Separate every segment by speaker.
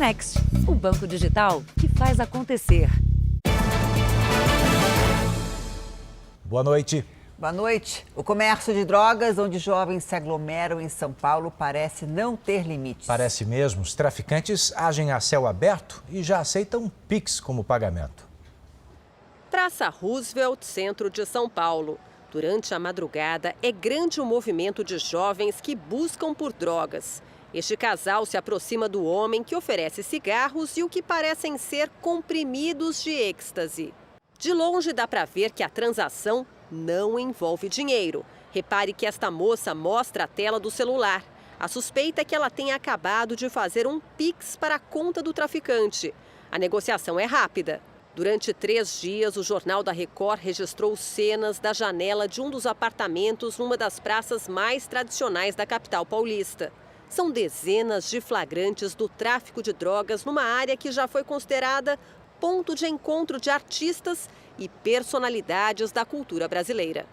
Speaker 1: Next, o banco digital que faz acontecer.
Speaker 2: Boa noite.
Speaker 3: Boa noite. O comércio de drogas, onde jovens se aglomeram em São Paulo, parece não ter limites.
Speaker 2: Parece mesmo. Os traficantes agem a céu aberto e já aceitam Pix como pagamento.
Speaker 4: Praça Roosevelt, centro de São Paulo. Durante a madrugada, é grande o movimento de jovens que buscam por drogas. Este casal se aproxima do homem que oferece cigarros e o que parecem ser comprimidos de êxtase. De longe dá para ver que a transação não envolve dinheiro. Repare que esta moça mostra a tela do celular. A suspeita é que ela tenha acabado de fazer um Pix para a conta do traficante. A negociação é rápida. Durante 3 dias, o Jornal da Record registrou cenas da janela de um dos apartamentos numa das praças mais tradicionais da capital paulista. São dezenas de flagrantes do tráfico de drogas numa área que já foi considerada ponto de encontro de artistas e personalidades da cultura brasileira.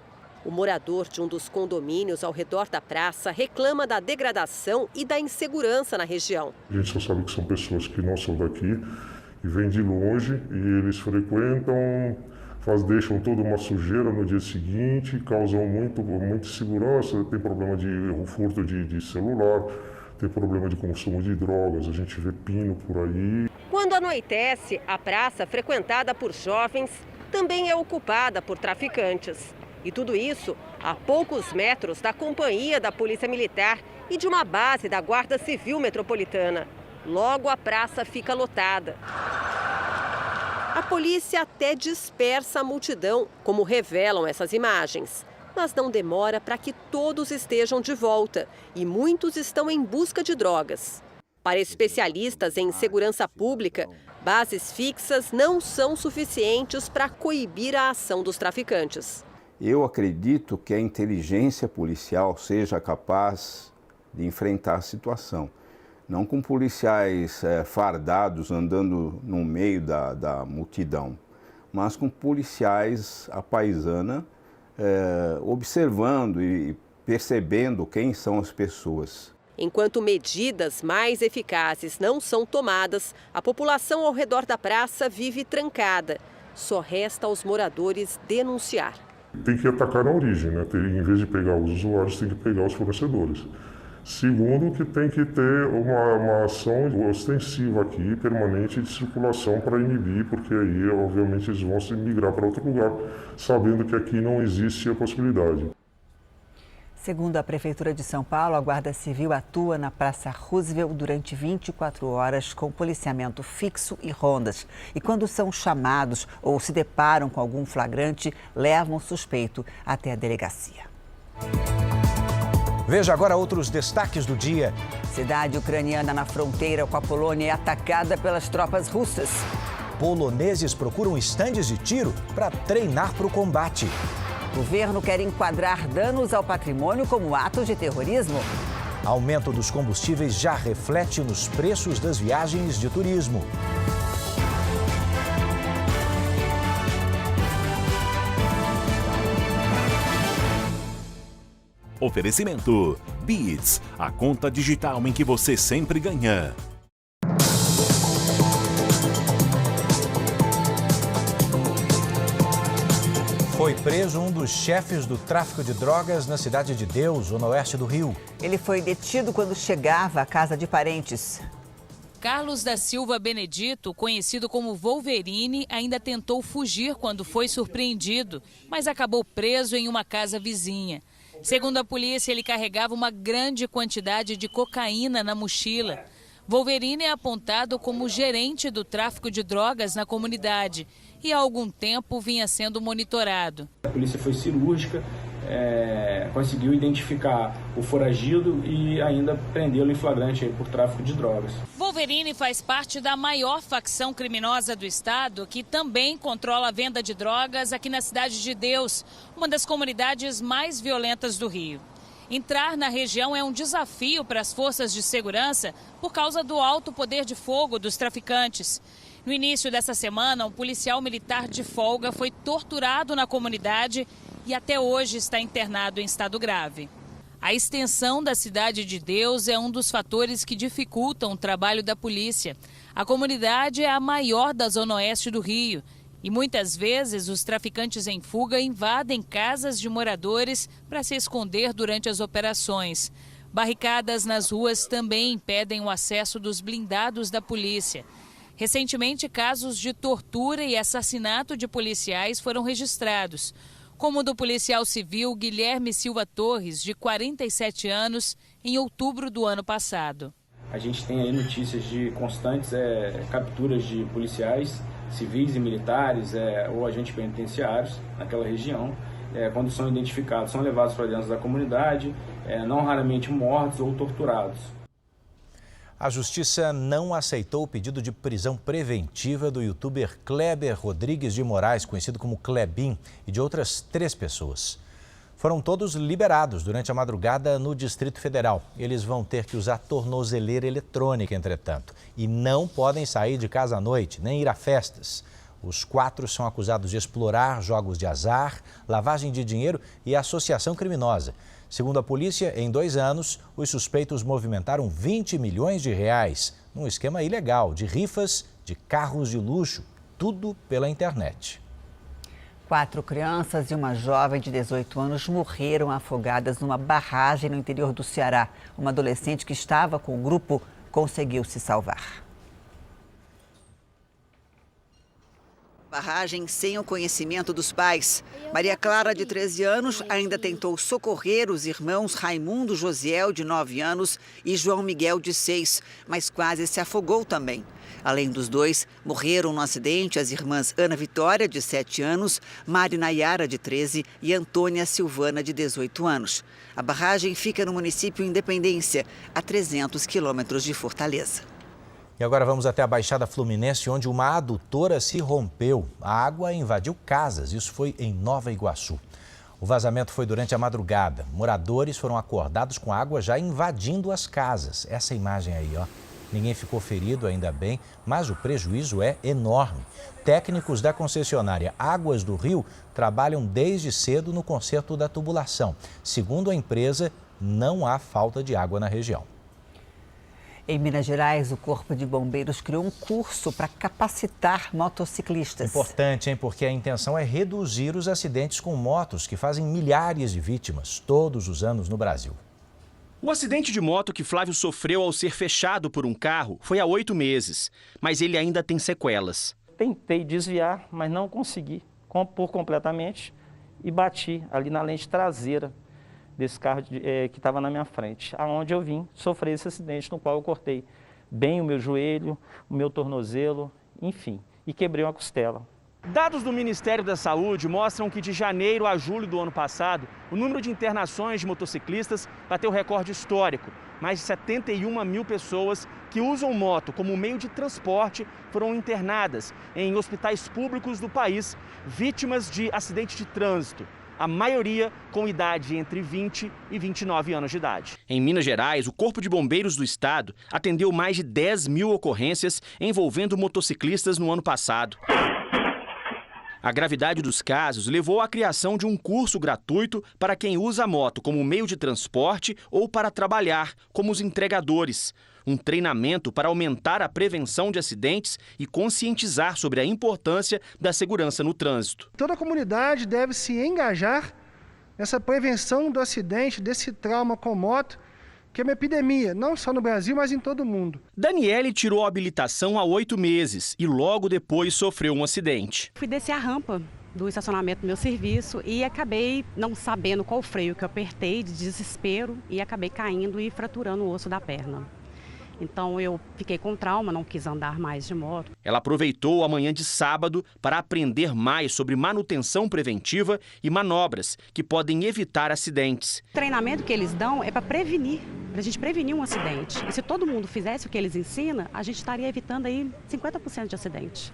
Speaker 4: O morador de um dos condomínios ao redor da praça reclama da degradação e da insegurança na região.
Speaker 5: A gente só sabe que são pessoas que não são daqui e vêm de longe e eles frequentam, deixam toda uma sujeira no dia seguinte, causam muita insegurança, tem problema de furto de celular, tem problema de consumo de drogas, a gente vê pino por aí.
Speaker 4: Quando anoitece, a praça, frequentada por jovens, também é ocupada por traficantes. E tudo isso a poucos metros da companhia da Polícia Militar e de uma base da Guarda Civil Metropolitana. Logo, a praça fica lotada. A polícia até dispersa a multidão, como revelam essas imagens. Mas não demora para que todos estejam de volta e muitos estão em busca de drogas. Para especialistas em segurança pública, bases fixas não são suficientes para coibir a ação dos traficantes.
Speaker 6: Eu acredito que a inteligência policial seja capaz de enfrentar a situação. Não com policiais fardados andando no meio da multidão, mas com policiais à paisana, observando e percebendo quem são as pessoas.
Speaker 4: Enquanto medidas mais eficazes não são tomadas, a população ao redor da praça vive trancada. Só resta aos moradores denunciar.
Speaker 5: Tem que atacar na origem, né? Em vez de pegar os usuários, tem que pegar os fornecedores. Segundo, que tem que ter uma ação ostensiva aqui, permanente, de circulação para inibir, porque aí, obviamente, eles vão se migrar para outro lugar, sabendo que aqui não existe a possibilidade.
Speaker 3: Segundo a Prefeitura de São Paulo, a Guarda Civil atua na Praça Roosevelt durante 24 horas com policiamento fixo e rondas. E quando são chamados ou se deparam com algum flagrante, levam o suspeito até a delegacia.
Speaker 2: Veja agora outros destaques do dia.
Speaker 3: Cidade ucraniana na fronteira com a Polônia é atacada pelas tropas russas.
Speaker 2: Poloneses procuram estandes de tiro para treinar para o combate.
Speaker 3: Governo quer enquadrar danos ao patrimônio como atos de terrorismo.
Speaker 2: Aumento dos combustíveis já reflete nos preços das viagens de turismo.
Speaker 7: Oferecimento Beats, a conta digital em que você sempre ganha.
Speaker 2: Foi preso um dos chefes do tráfico de drogas na Cidade de Deus, no oeste do Rio.
Speaker 3: Ele foi detido quando chegava à casa de parentes.
Speaker 8: Carlos da Silva Benedito, conhecido como Wolverine, ainda tentou fugir quando foi surpreendido, mas acabou preso em uma casa vizinha. Segundo a polícia, ele carregava uma grande quantidade de cocaína na mochila. Wolverine é apontado como gerente do tráfico de drogas na comunidade e há algum tempo vinha sendo monitorado.
Speaker 9: A polícia foi cirúrgica, conseguiu identificar o foragido e ainda prendê-lo em flagrante por tráfico de drogas.
Speaker 8: Wolverine faz parte da maior facção criminosa do estado, que também controla a venda de drogas aqui na Cidade de Deus, uma das comunidades mais violentas do Rio. Entrar na região é um desafio para as forças de segurança por causa do alto poder de fogo dos traficantes. No início dessa semana, um policial militar de folga foi torturado na comunidade e até hoje está internado em estado grave. A extensão da Cidade de Deus é um dos fatores que dificultam o trabalho da polícia. A comunidade é a maior da zona oeste do Rio e muitas vezes os traficantes em fuga invadem casas de moradores para se esconder durante as operações. Barricadas nas ruas também impedem o acesso dos blindados da polícia. Recentemente, casos de tortura e assassinato de policiais foram registrados, como o do policial civil Guilherme Silva Torres, de 47 anos, em outubro do ano passado.
Speaker 9: A gente tem aí notícias de constantes capturas de policiais civis e militares ou agentes penitenciários naquela região. Quando são identificados, são levados para dentro da comunidade, não raramente mortos ou torturados.
Speaker 2: A Justiça não aceitou o pedido de prisão preventiva do youtuber Kleber Rodrigues de Moraes, conhecido como Klebin, e de outras 3 pessoas. Foram todos liberados durante a madrugada no Distrito Federal. Eles vão ter que usar tornozeleira eletrônica, entretanto, e não podem sair de casa à noite, nem ir a festas. Os 4 são acusados de explorar jogos de azar, lavagem de dinheiro e associação criminosa. Segundo a polícia, em 2 anos, os suspeitos movimentaram 20 milhões de reais num esquema ilegal de rifas de carros de luxo, tudo pela internet.
Speaker 3: 4 crianças e uma jovem de 18 anos morreram afogadas numa barragem no interior do Ceará. Uma adolescente que estava com o grupo conseguiu se salvar.
Speaker 10: Barragem sem o conhecimento dos pais. Maria Clara, de 13 anos, ainda tentou socorrer os irmãos Raimundo Josiel, de 9 anos, e João Miguel, de 6, mas quase se afogou também. Além dos 2, morreram no acidente as irmãs Ana Vitória, de 7 anos, Mari Nayara, de 13 e Antônia Silvana, de 18 anos. A barragem fica no município Independência, a 300 quilômetros de Fortaleza.
Speaker 2: E agora vamos até a Baixada Fluminense, onde uma adutora se rompeu. A água invadiu casas, isso foi em Nova Iguaçu. O vazamento foi durante a madrugada. Moradores foram acordados com a água já invadindo as casas. Essa imagem aí, ó. Ninguém ficou ferido, ainda bem, mas o prejuízo é enorme. Técnicos da concessionária Águas do Rio trabalham desde cedo no conserto da tubulação. Segundo a empresa, não há falta de água na região.
Speaker 3: Em Minas Gerais, o Corpo de Bombeiros criou um curso para capacitar motociclistas.
Speaker 2: Importante, hein? Porque a intenção é reduzir os acidentes com motos, que fazem milhares de vítimas todos os anos no Brasil.
Speaker 11: O acidente de moto que Flávio sofreu ao ser fechado por um carro foi há 8 meses, mas ele ainda tem sequelas.
Speaker 12: Tentei desviar, mas não consegui por completamente e bati ali na lente traseira desse carro que estava na minha frente, aonde eu vim sofrer esse acidente, no qual eu cortei bem o meu joelho, o meu tornozelo, enfim, e quebrei uma costela.
Speaker 11: Dados do Ministério da Saúde mostram que de janeiro a julho do ano passado, o número de internações de motociclistas bateu recorde histórico. Mais de 71 mil pessoas que usam moto como meio de transporte foram internadas em hospitais públicos do país, vítimas de acidente de trânsito. A maioria com idade entre 20 e 29 anos de idade. Em Minas Gerais, o Corpo de Bombeiros do Estado atendeu mais de 10 mil ocorrências envolvendo motociclistas no ano passado. A gravidade dos casos levou à criação de um curso gratuito para quem usa a moto como meio de transporte ou para trabalhar, como os entregadores. Um treinamento para aumentar a prevenção de acidentes e conscientizar sobre a importância da segurança no trânsito.
Speaker 13: Toda a comunidade deve se engajar nessa prevenção do acidente, desse trauma com moto, que é uma epidemia, não só no Brasil, mas em todo o mundo.
Speaker 11: Daniele tirou a habilitação há 8 meses e logo depois sofreu um acidente.
Speaker 14: Fui descer a rampa do estacionamento do meu serviço e acabei não sabendo qual freio que eu apertei, de desespero, e acabei caindo e fraturando o osso da perna. Então eu fiquei com trauma, não quis andar mais de moto.
Speaker 11: Ela aproveitou a manhã de sábado para aprender mais sobre manutenção preventiva e manobras que podem evitar acidentes.
Speaker 14: O treinamento que eles dão é para prevenir, para a gente prevenir um acidente. E se todo mundo fizesse o que eles ensinam, a gente estaria evitando aí 50% de acidente.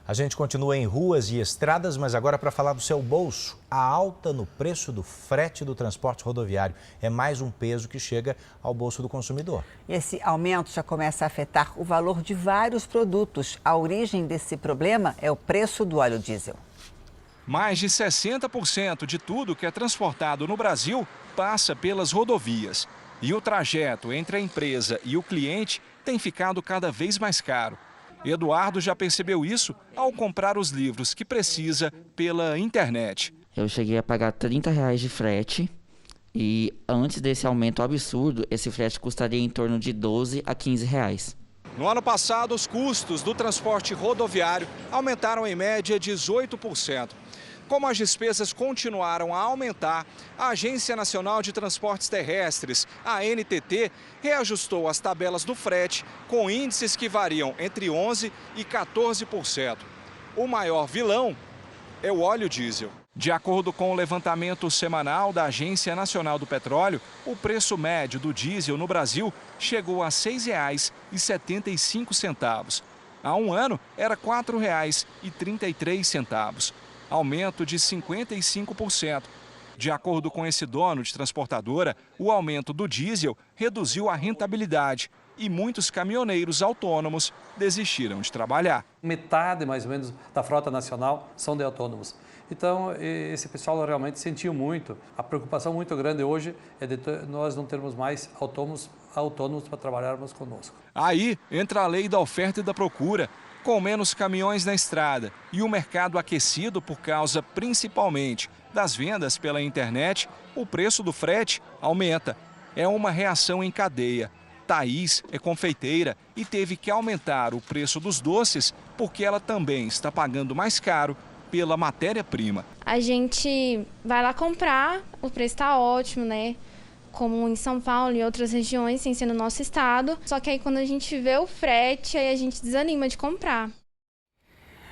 Speaker 2: A gente continua em ruas e estradas, mas agora para falar do seu bolso. A alta no preço do frete do transporte rodoviário é mais um peso que chega ao bolso do consumidor.
Speaker 3: Esse aumento já começa a afetar o valor de vários produtos. A origem desse problema é o preço do óleo diesel.
Speaker 15: Mais de 60% de tudo que é transportado no Brasil passa pelas rodovias. E o trajeto entre a empresa e o cliente tem ficado cada vez mais caro. Eduardo já percebeu isso ao comprar os livros que precisa pela internet.
Speaker 16: Eu cheguei a pagar R$30 de frete e antes desse aumento absurdo, esse frete custaria em torno de R$12 a R$15.
Speaker 15: No ano passado, os custos do transporte rodoviário aumentaram em média 18%. Como as despesas continuaram a aumentar, a Agência Nacional de Transportes Terrestres, a ANTT, reajustou as tabelas do frete com índices que variam entre 11% e 14%. O maior vilão é o óleo diesel. De acordo com o levantamento semanal da Agência Nacional do Petróleo, o preço médio do diesel no Brasil chegou a R$ 6,75. Há um ano, era R$ 4,33. Aumento de 55%. De acordo com esse dono de transportadora, o aumento do diesel reduziu a rentabilidade e muitos caminhoneiros autônomos desistiram de trabalhar.
Speaker 17: Metade, mais ou menos, da frota nacional são de autônomos. Então, esse pessoal realmente sentiu muito. A preocupação muito grande hoje é de nós não termos mais autônomos para trabalharmos conosco.
Speaker 15: Aí entra a lei da oferta e da procura. Com menos caminhões na estrada e o mercado aquecido por causa principalmente das vendas pela internet, o preço do frete aumenta. É uma reação em cadeia. Thaís é confeiteira e teve que aumentar o preço dos doces porque ela também está pagando mais caro pela matéria-prima.
Speaker 18: A gente vai lá comprar, o preço está ótimo, né? Como em São Paulo e outras regiões, sem ser no nosso estado. Só que aí quando a gente vê o frete, aí a gente desanima de comprar.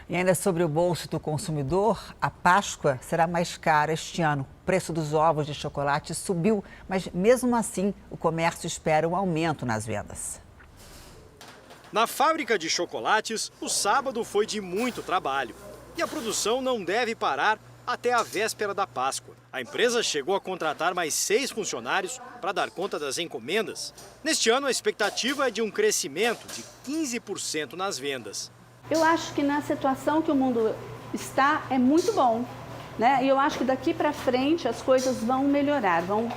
Speaker 3: E ainda sobre o bolso do consumidor, a Páscoa será mais cara este ano. O preço dos ovos de chocolate subiu, mas mesmo assim o comércio espera um aumento nas vendas.
Speaker 19: Na fábrica de chocolates, o sábado foi de muito trabalho. E a produção não deve parar até a véspera da Páscoa. A empresa chegou a contratar mais 6 funcionários para dar conta das encomendas. Neste ano, a expectativa é de um crescimento de 15% nas vendas.
Speaker 20: Eu acho que na situação que o mundo está, é muito bom, né? E eu acho que daqui para frente as coisas vão melhorar, vão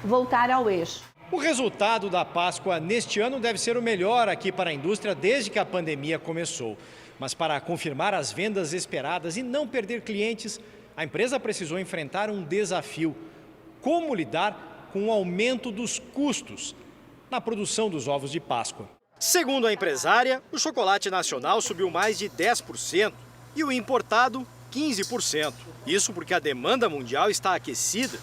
Speaker 20: voltar ao eixo.
Speaker 19: O resultado da Páscoa neste ano deve ser o melhor aqui para a indústria desde que a pandemia começou. Mas para confirmar as vendas esperadas e não perder clientes, a empresa precisou enfrentar um desafio: como lidar com o aumento dos custos na produção dos ovos de Páscoa. Segundo a empresária, o chocolate nacional subiu mais de 10% e o importado 15%. Isso porque a demanda mundial está aquecida.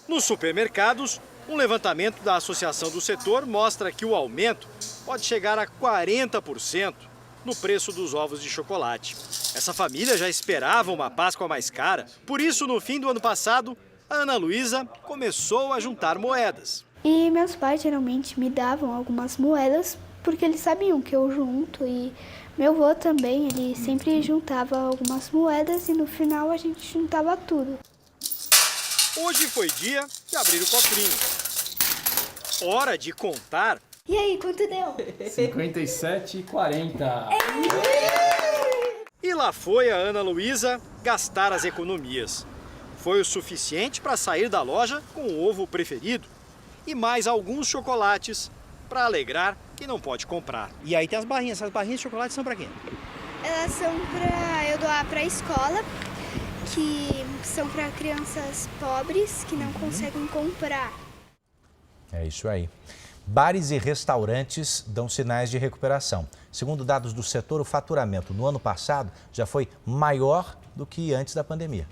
Speaker 19: Nos supermercados, um levantamento da Associação do Setor mostra que o aumento pode chegar a 40% no preço dos ovos de chocolate. Essa família já esperava uma Páscoa mais cara, por isso, no fim do ano passado, a Ana Luísa começou a juntar moedas.
Speaker 21: E meus pais geralmente me davam algumas moedas, porque eles sabiam que eu junto, e meu avô também, ele sempre juntava algumas moedas e no final a gente juntava tudo.
Speaker 19: Hoje foi dia de abrir o cofrinho. Hora de contar.
Speaker 21: E aí, quanto deu?
Speaker 22: 57,40.
Speaker 19: E lá foi a Ana Luísa gastar as economias. Foi o suficiente para sair da loja com o ovo preferido e mais alguns chocolates para alegrar quem não pode comprar. E aí tem as barrinhas. Essas barrinhas de chocolate são para quê?
Speaker 21: Elas são para eu doar para a escola, que são para crianças pobres que não conseguem comprar.
Speaker 2: É isso aí. Bares e restaurantes dão sinais de recuperação. Segundo dados do setor, o faturamento no ano passado já foi maior do que antes da pandemia.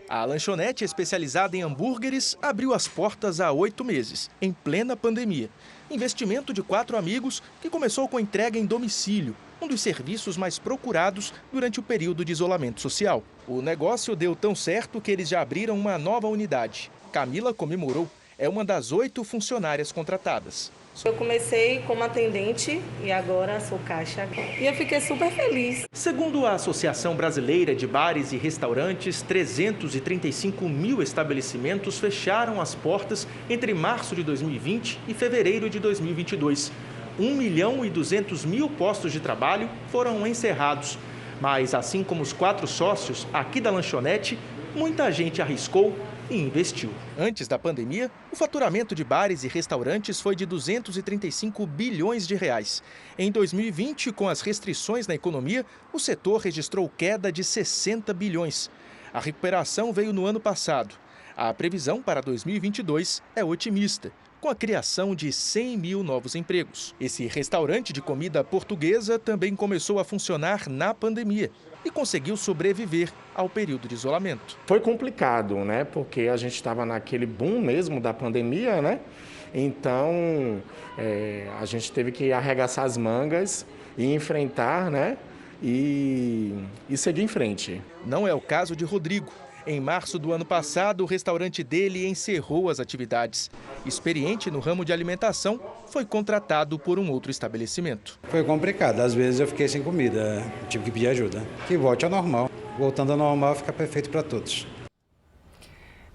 Speaker 11: A lanchonete especializada em hambúrgueres abriu as portas há 8 meses, em plena pandemia. Investimento de 4 amigos que começou com entrega em domicílio, um dos serviços mais procurados durante o período de isolamento social. O negócio deu tão certo que eles já abriram uma nova unidade. Camila comemorou. É uma das 8 funcionárias contratadas.
Speaker 23: Eu comecei como atendente e agora sou caixa. E eu fiquei super feliz.
Speaker 11: Segundo a Associação Brasileira de Bares e Restaurantes, 335 mil estabelecimentos fecharam as portas entre março de 2020 e fevereiro de 2022. 1.200.000 postos de trabalho foram encerrados. Mas, assim como os 4 sócios aqui da lanchonete, muita gente arriscou
Speaker 1: e investiu.
Speaker 6: Antes da pandemia, o faturamento de bares e restaurantes foi de 235 bilhões de reais. Em 2020, com as restrições na economia, o setor registrou queda de 60 bilhões. A recuperação veio no ano passado. A previsão para 2022 é otimista, com a criação de 100 mil novos empregos. Esse restaurante de comida portuguesa também começou a funcionar na pandemia e conseguiu sobreviver ao período de isolamento.
Speaker 1: Foi complicado, né? Porque a gente estava naquele boom mesmo da pandemia, né? Então, a gente teve que arregaçar as mangas e enfrentar, né? E seguir em frente.
Speaker 6: Não é o caso de Rodrigo. Em março do ano passado, o restaurante dele encerrou as atividades. Experiente no ramo de alimentação, foi contratado por um outro estabelecimento.
Speaker 22: Foi complicado, às vezes eu fiquei sem comida, tive que pedir ajuda. Que volte ao normal. Voltando ao normal, fica perfeito para todos.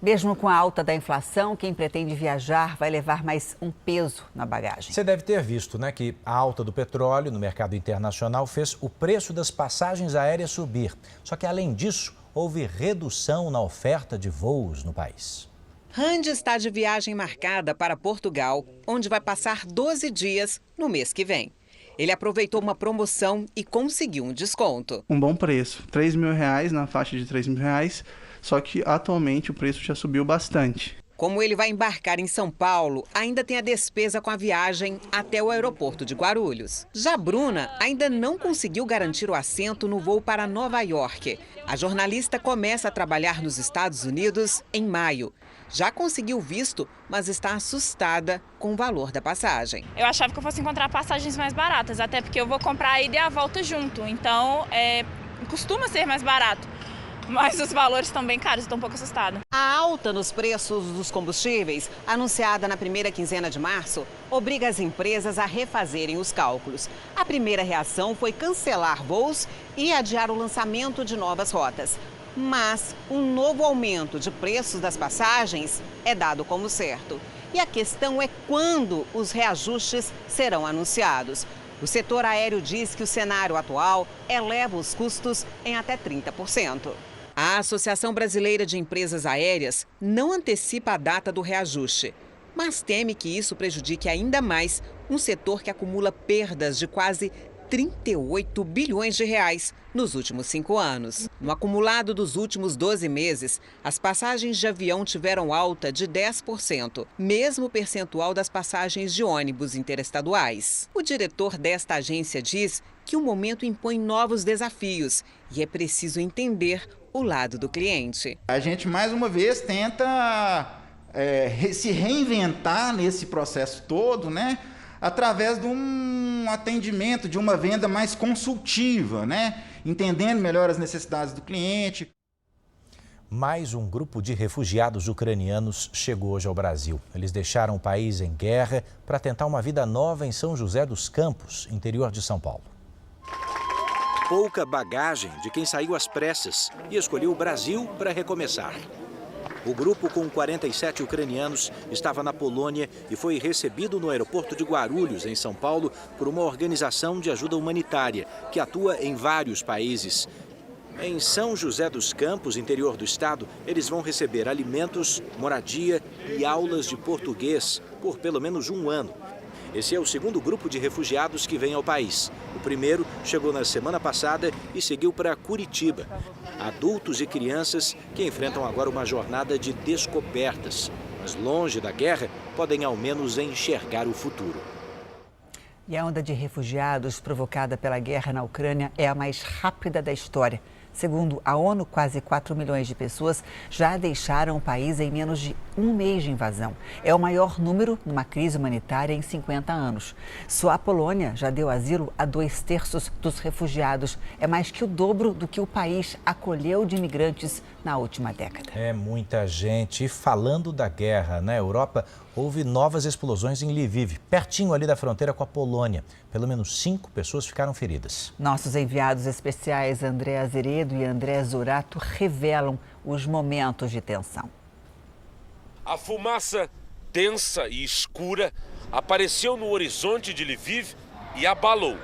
Speaker 3: Mesmo com a alta da inflação, quem pretende viajar vai levar mais um peso na bagagem.
Speaker 2: Você deve ter visto, né, que a alta do petróleo no mercado internacional fez o preço das passagens aéreas subir. Só que, além disso, houve redução na oferta de voos no país.
Speaker 24: Randy está de viagem marcada para Portugal, onde vai passar 12 dias no mês que vem. Ele aproveitou uma promoção e conseguiu um desconto.
Speaker 25: Um bom preço, R$3.000, na faixa de R$3.000, só que atualmente o preço já subiu bastante.
Speaker 24: Como ele vai embarcar em São Paulo, ainda tem a despesa com a viagem até o aeroporto de Guarulhos. Já Bruna ainda não conseguiu garantir o assento no voo para Nova York. A jornalista começa a trabalhar nos Estados Unidos em maio. Já conseguiu visto, mas está assustada com o valor da passagem.
Speaker 26: Eu achava que eu fosse encontrar passagens mais baratas, até porque eu vou comprar a ida e a volta junto. Então, costuma ser mais barato. Mas os valores estão bem caros, estou um pouco assustada.
Speaker 24: A alta nos preços dos combustíveis, anunciada na primeira quinzena de março, obriga as empresas a refazerem os cálculos. A primeira reação foi cancelar voos e adiar o lançamento de novas rotas. Mas um novo aumento de preços das passagens é dado como certo. E a questão é quando os reajustes serão anunciados. O setor aéreo diz que o cenário atual eleva os custos em até 30%. A Associação Brasileira de Empresas Aéreas não antecipa a data do reajuste, mas teme que isso prejudique ainda mais um setor que acumula perdas de quase 38 bilhões de reais nos últimos 5 anos. No acumulado dos últimos 12 meses, as passagens de avião tiveram alta de 10%, mesmo percentual das passagens de ônibus interestaduais. O diretor desta agência diz que o momento impõe novos desafios e é preciso entender o lado do cliente.
Speaker 27: A gente, mais uma vez, tenta se reinventar nesse processo todo, né? Através de um atendimento, de uma venda mais consultiva, né? Entendendo melhor as necessidades do cliente.
Speaker 2: Mais um grupo de refugiados ucranianos chegou hoje ao Brasil. Eles deixaram o país em guerra para tentar uma vida nova em São José dos Campos, interior de São Paulo.
Speaker 28: Pouca bagagem de quem saiu às pressas e escolheu o Brasil para recomeçar. O grupo, com 47 ucranianos, estava na Polônia e foi recebido no aeroporto de Guarulhos, em São Paulo, por uma organização de ajuda humanitária que atua em vários países. Em São José dos Campos, interior do estado, eles vão receber alimentos, moradia e aulas de português por pelo menos um ano. Esse é o segundo grupo de refugiados que vem ao país. O primeiro chegou na semana passada e seguiu para Curitiba. Adultos e crianças que enfrentam agora uma jornada de descobertas. Mas longe da guerra, podem ao menos enxergar o futuro.
Speaker 3: E a onda de refugiados provocada pela guerra na Ucrânia é a mais rápida da história. Segundo a ONU, quase 4 milhões de pessoas já deixaram o país em menos de um mês de invasão. É o maior número numa crise humanitária em 50 anos. Só a Polônia já deu asilo a 2/3 dos refugiados. É mais que o dobro do que o país acolheu de imigrantes na última década.
Speaker 2: É muita gente. E falando da guerra na Europa, houve novas explosões em Lviv, pertinho ali da fronteira com a Polônia. Pelo menos 5 pessoas ficaram feridas.
Speaker 3: Nossos enviados especiais André Azeredo e André Zorato revelam os momentos de tensão.
Speaker 29: A fumaça densa e escura apareceu no horizonte de Lviv e abalou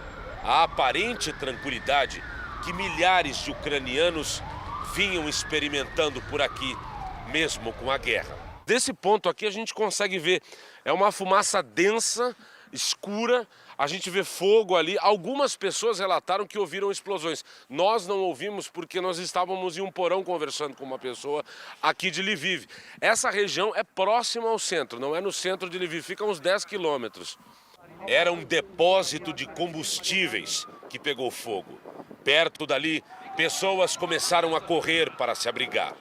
Speaker 29: a aparente tranquilidade que milhares de ucranianos vinham experimentando por aqui mesmo com a guerra. Desse ponto aqui a gente consegue ver, é uma fumaça densa, escura, a gente vê fogo ali. Algumas pessoas relataram que ouviram explosões. Nós não ouvimos porque nós estávamos em um porão conversando com uma pessoa aqui de Lviv. Essa região é próxima ao centro, não é no centro de Lviv, fica a uns 10 quilômetros. Era um depósito de combustíveis que pegou fogo. Perto dali, pessoas começaram a correr para se abrigar.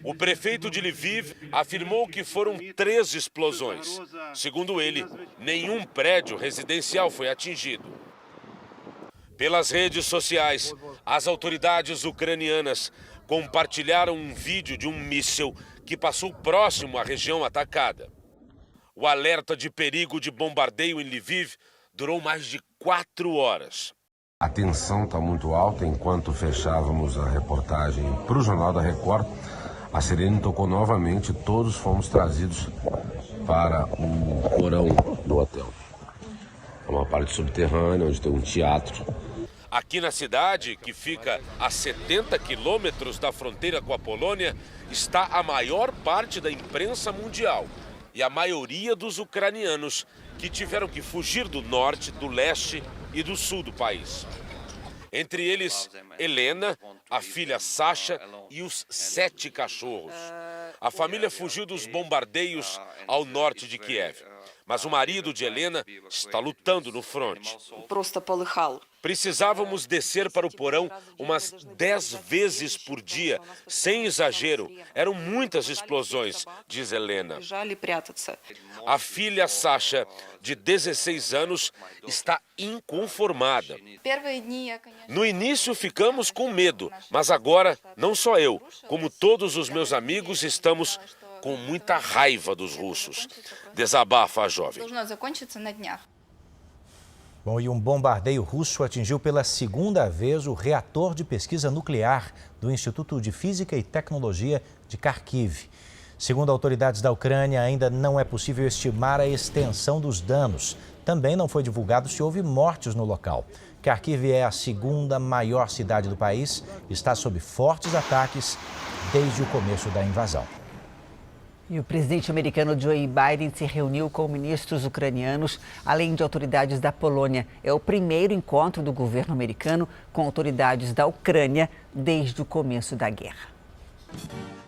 Speaker 29: O prefeito de Lviv afirmou que foram 3 explosões. Segundo ele, nenhum prédio residencial foi atingido. Pelas redes sociais, as autoridades ucranianas compartilharam um vídeo de um míssil que passou próximo à região atacada. O alerta de perigo de bombardeio em Lviv durou mais de 4 horas.
Speaker 4: A tensão está muito alta. Enquanto fechávamos a reportagem para o Jornal da Record, a sirene tocou novamente, todos fomos trazidos para o porão do hotel. É uma parte subterrânea, onde tem um teatro.
Speaker 29: Aqui na cidade, que fica a 70 quilômetros da fronteira com a Polônia, está a maior parte da imprensa mundial e a maioria dos ucranianos que tiveram que fugir do norte, do leste e do sul do país. Entre eles, Helena, a filha Sasha e os 7 cachorros. A família fugiu dos bombardeios ao norte de Kiev. Mas o marido de Helena está lutando no fronte. Precisávamos descer para o porão umas 10 vezes por dia, sem exagero. Eram muitas explosões, diz Helena. A filha Sasha, de 16 anos, está inconformada. No início ficamos com medo, mas agora, não só eu, como todos os meus amigos, estamos com muita raiva dos russos. Desabafa a jovem.
Speaker 2: Bom, e um bombardeio russo atingiu pela 2ª vez o reator de pesquisa nuclear do Instituto de Física e Tecnologia de Kharkiv. Segundo autoridades da Ucrânia, ainda não é possível estimar a extensão dos danos. Também não foi divulgado se houve mortes no local. Kharkiv é a 2ª maior cidade do país e está sob fortes ataques desde o começo da invasão.
Speaker 3: E o presidente americano Joe Biden se reuniu com ministros ucranianos, além de autoridades da Polônia. É o primeiro encontro do governo americano com autoridades da Ucrânia desde o começo da guerra.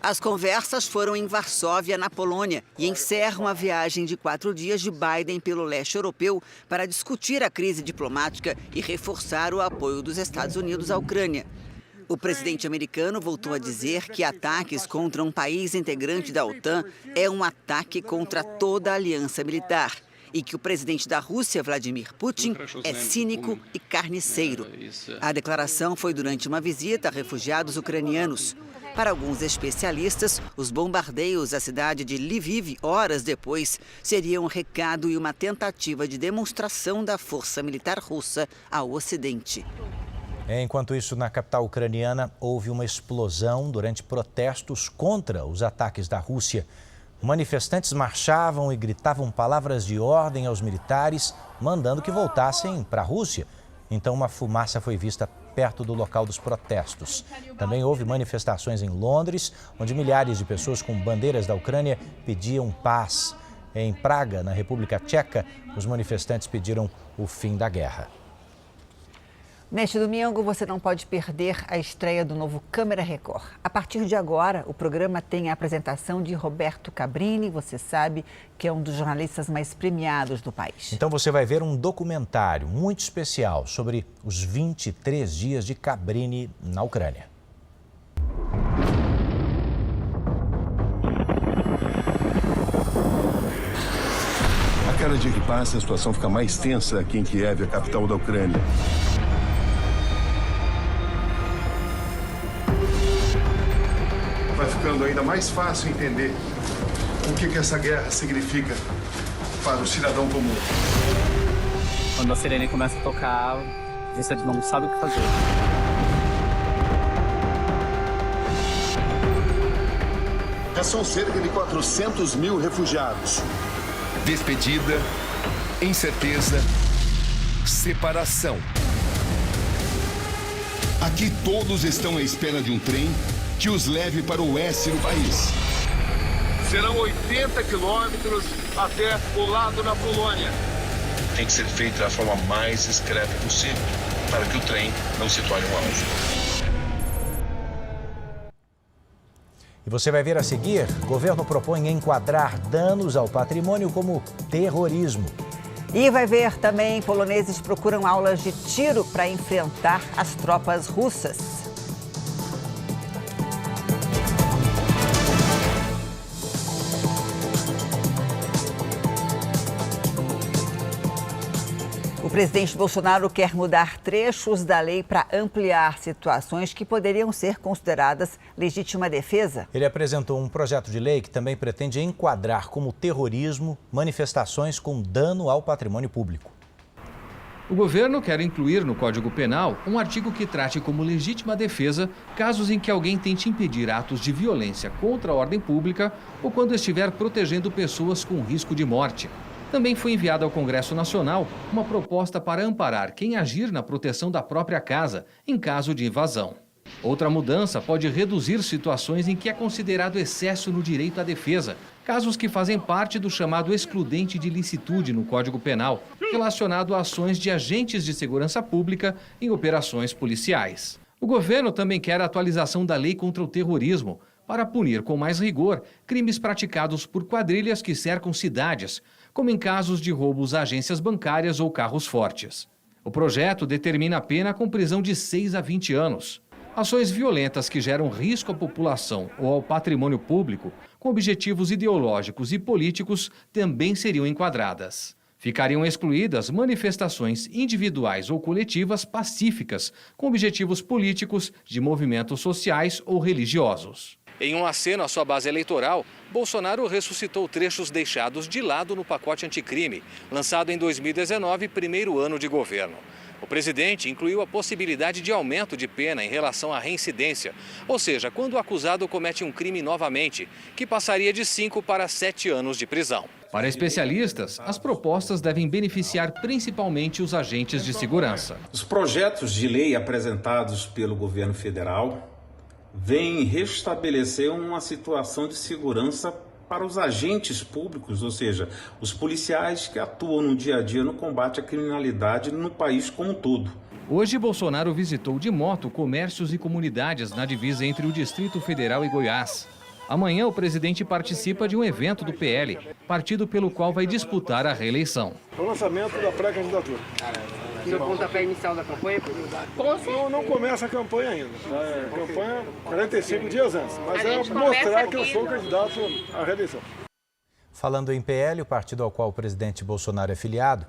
Speaker 5: As conversas foram em Varsóvia, na Polônia, e encerram a viagem de 4 dias de Biden pelo leste europeu para discutir a crise diplomática e reforçar o apoio dos Estados Unidos à Ucrânia. O presidente americano voltou a dizer que ataques contra um país integrante da OTAN é um ataque contra toda a aliança militar e que o presidente da Rússia, Vladimir Putin, é cínico e carniceiro. A declaração foi durante uma visita a refugiados ucranianos. Para alguns especialistas, os bombardeios à cidade de Lviv, horas depois, seriam um recado e uma tentativa de demonstração da força militar russa ao Ocidente.
Speaker 2: Enquanto isso, na capital ucraniana, houve uma explosão durante protestos contra os ataques da Rússia. Manifestantes marchavam e gritavam palavras de ordem aos militares, mandando que voltassem para a Rússia. Então, uma fumaça foi vista perto do local dos protestos. Também houve manifestações em Londres, onde milhares de pessoas com bandeiras da Ucrânia pediam paz. Em Praga, na República Tcheca, os manifestantes pediram o fim da guerra.
Speaker 3: Neste domingo, você não pode perder a estreia do novo Câmera Record. A partir de agora, o programa tem a apresentação de Roberto Cabrini, você sabe que é um dos jornalistas mais premiados do país.
Speaker 2: Então você vai ver um documentário muito especial sobre os 23 dias de Cabrini na Ucrânia.
Speaker 7: A cada dia que passa, a situação fica mais tensa aqui em Kiev, a capital da Ucrânia. Vai ficando ainda mais fácil entender o que essa guerra significa para o cidadão comum.
Speaker 8: Quando a sirene começa a tocar, você não sabe o que fazer.
Speaker 7: Já são cerca de 400 mil refugiados.
Speaker 9: Despedida, incerteza, separação. Aqui todos estão à espera de um trem que os leve para o oeste do país.
Speaker 10: Serão 80 quilômetros até o lado da Polônia.
Speaker 12: Tem que ser feito da forma mais discreta possível, para que o trem não se torne um alvo.
Speaker 2: E você vai ver a seguir, o governo propõe enquadrar danos ao patrimônio como terrorismo.
Speaker 3: E vai ver também, poloneses procuram aulas de tiro para enfrentar as tropas russas. O presidente Bolsonaro quer mudar trechos da lei para ampliar situações que poderiam ser consideradas legítima defesa.
Speaker 2: Ele apresentou um projeto de lei que também pretende enquadrar como terrorismo manifestações com dano ao patrimônio público.
Speaker 13: O governo quer incluir no Código Penal um artigo que trate como legítima defesa casos em que alguém tente impedir atos de violência contra a ordem pública ou quando estiver protegendo pessoas com risco de morte. Também foi enviada ao Congresso Nacional uma proposta para amparar quem agir na proteção da própria casa em caso de invasão. Outra mudança pode reduzir situações em que é considerado excesso no direito à defesa, casos que fazem parte do chamado excludente de licitude no Código Penal, relacionado a ações de agentes de segurança pública em operações policiais. O governo também quer a atualização da lei contra o terrorismo, para punir com mais rigor crimes praticados por quadrilhas que cercam cidades, como em casos de roubos a agências bancárias ou carros fortes. O projeto determina a pena com prisão de 6 a 20 anos. Ações violentas que geram risco à população ou ao patrimônio público, com objetivos ideológicos e políticos, também seriam enquadradas. Ficariam excluídas manifestações individuais ou coletivas pacíficas, com objetivos políticos, de movimentos sociais ou religiosos. Em um aceno à sua base eleitoral, Bolsonaro ressuscitou trechos deixados de lado no pacote anticrime, lançado em 2019, primeiro ano de governo. O presidente incluiu a possibilidade de aumento de pena em relação à reincidência, ou seja, quando o acusado comete um crime novamente, que passaria de 5 para 7 anos de prisão. Para especialistas, as propostas devem beneficiar principalmente os agentes de segurança.
Speaker 14: Os projetos de lei apresentados pelo governo federal vem restabelecer uma situação de segurança para os agentes públicos, ou seja, os policiais que atuam no dia a dia no combate à criminalidade no país como um todo.
Speaker 13: Hoje, Bolsonaro visitou de moto comércios e comunidades na divisa entre o Distrito Federal e Goiás. Amanhã, o presidente participa de um evento do PL, partido pelo qual vai disputar a reeleição.
Speaker 15: O lançamento da pré-candidatura.
Speaker 16: E o pontapé inicial da campanha?
Speaker 15: Não começa a campanha ainda. A campanha 45 dias antes. Mas é mostrar que eu sou candidato à reeleição.
Speaker 2: Falando em PL, o partido ao qual o presidente Bolsonaro é filiado,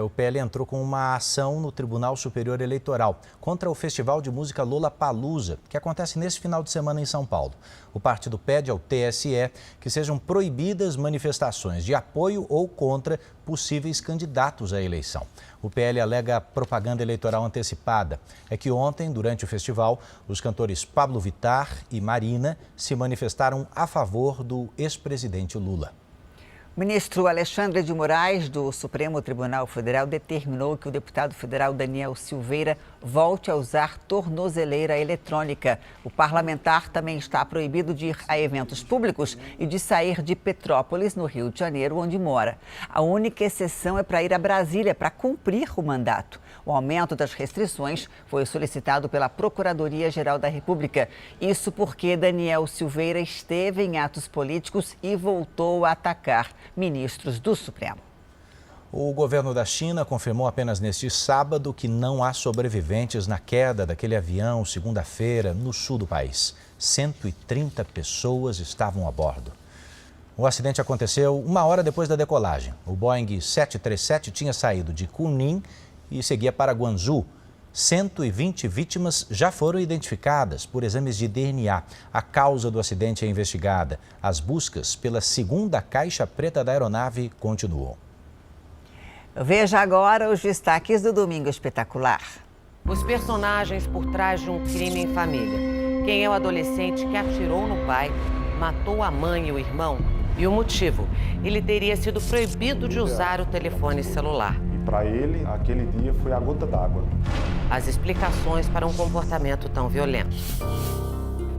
Speaker 2: o PL entrou com uma ação no Tribunal Superior Eleitoral contra o Festival de Música Lollapalooza, que acontece nesse final de semana em São Paulo. O partido pede ao TSE que sejam proibidas manifestações de apoio ou contra possíveis candidatos à eleição. O PL alega propaganda eleitoral antecipada. É que ontem, durante o festival, os cantores Pablo Vittar e Marina se manifestaram a favor do ex-presidente Lula.
Speaker 3: O ministro Alexandre de Moraes, do Supremo Tribunal Federal, determinou que o deputado federal Daniel Silveira volte a usar tornozeleira eletrônica. O parlamentar também está proibido de ir a eventos públicos e de sair de Petrópolis, no Rio de Janeiro, onde mora. A única exceção é para ir a Brasília para cumprir o mandato. O aumento das restrições foi solicitado pela Procuradoria-Geral da República. Isso porque Daniel Silveira esteve em atos políticos e voltou a atacar ministros do Supremo.
Speaker 2: O governo da China confirmou apenas neste sábado que não há sobreviventes na queda daquele avião, segunda-feira, no sul do país. 130 pessoas estavam a bordo. O acidente aconteceu 1 hora depois da decolagem. O Boeing 737 tinha saído de Kunming e seguia para Guangzhou. 120 vítimas já foram identificadas por exames de DNA. A causa do acidente é investigada. As buscas pela segunda caixa preta da aeronave continuam.
Speaker 3: Veja agora os destaques do Domingo Espetacular.
Speaker 17: Os personagens por trás de um crime em família. Quem é o adolescente que atirou no pai, matou a mãe e o irmão? E o motivo? Ele teria sido proibido de usar o telefone celular.
Speaker 18: Para ele, aquele dia foi a gota d'água.
Speaker 17: As explicações para um comportamento tão violento.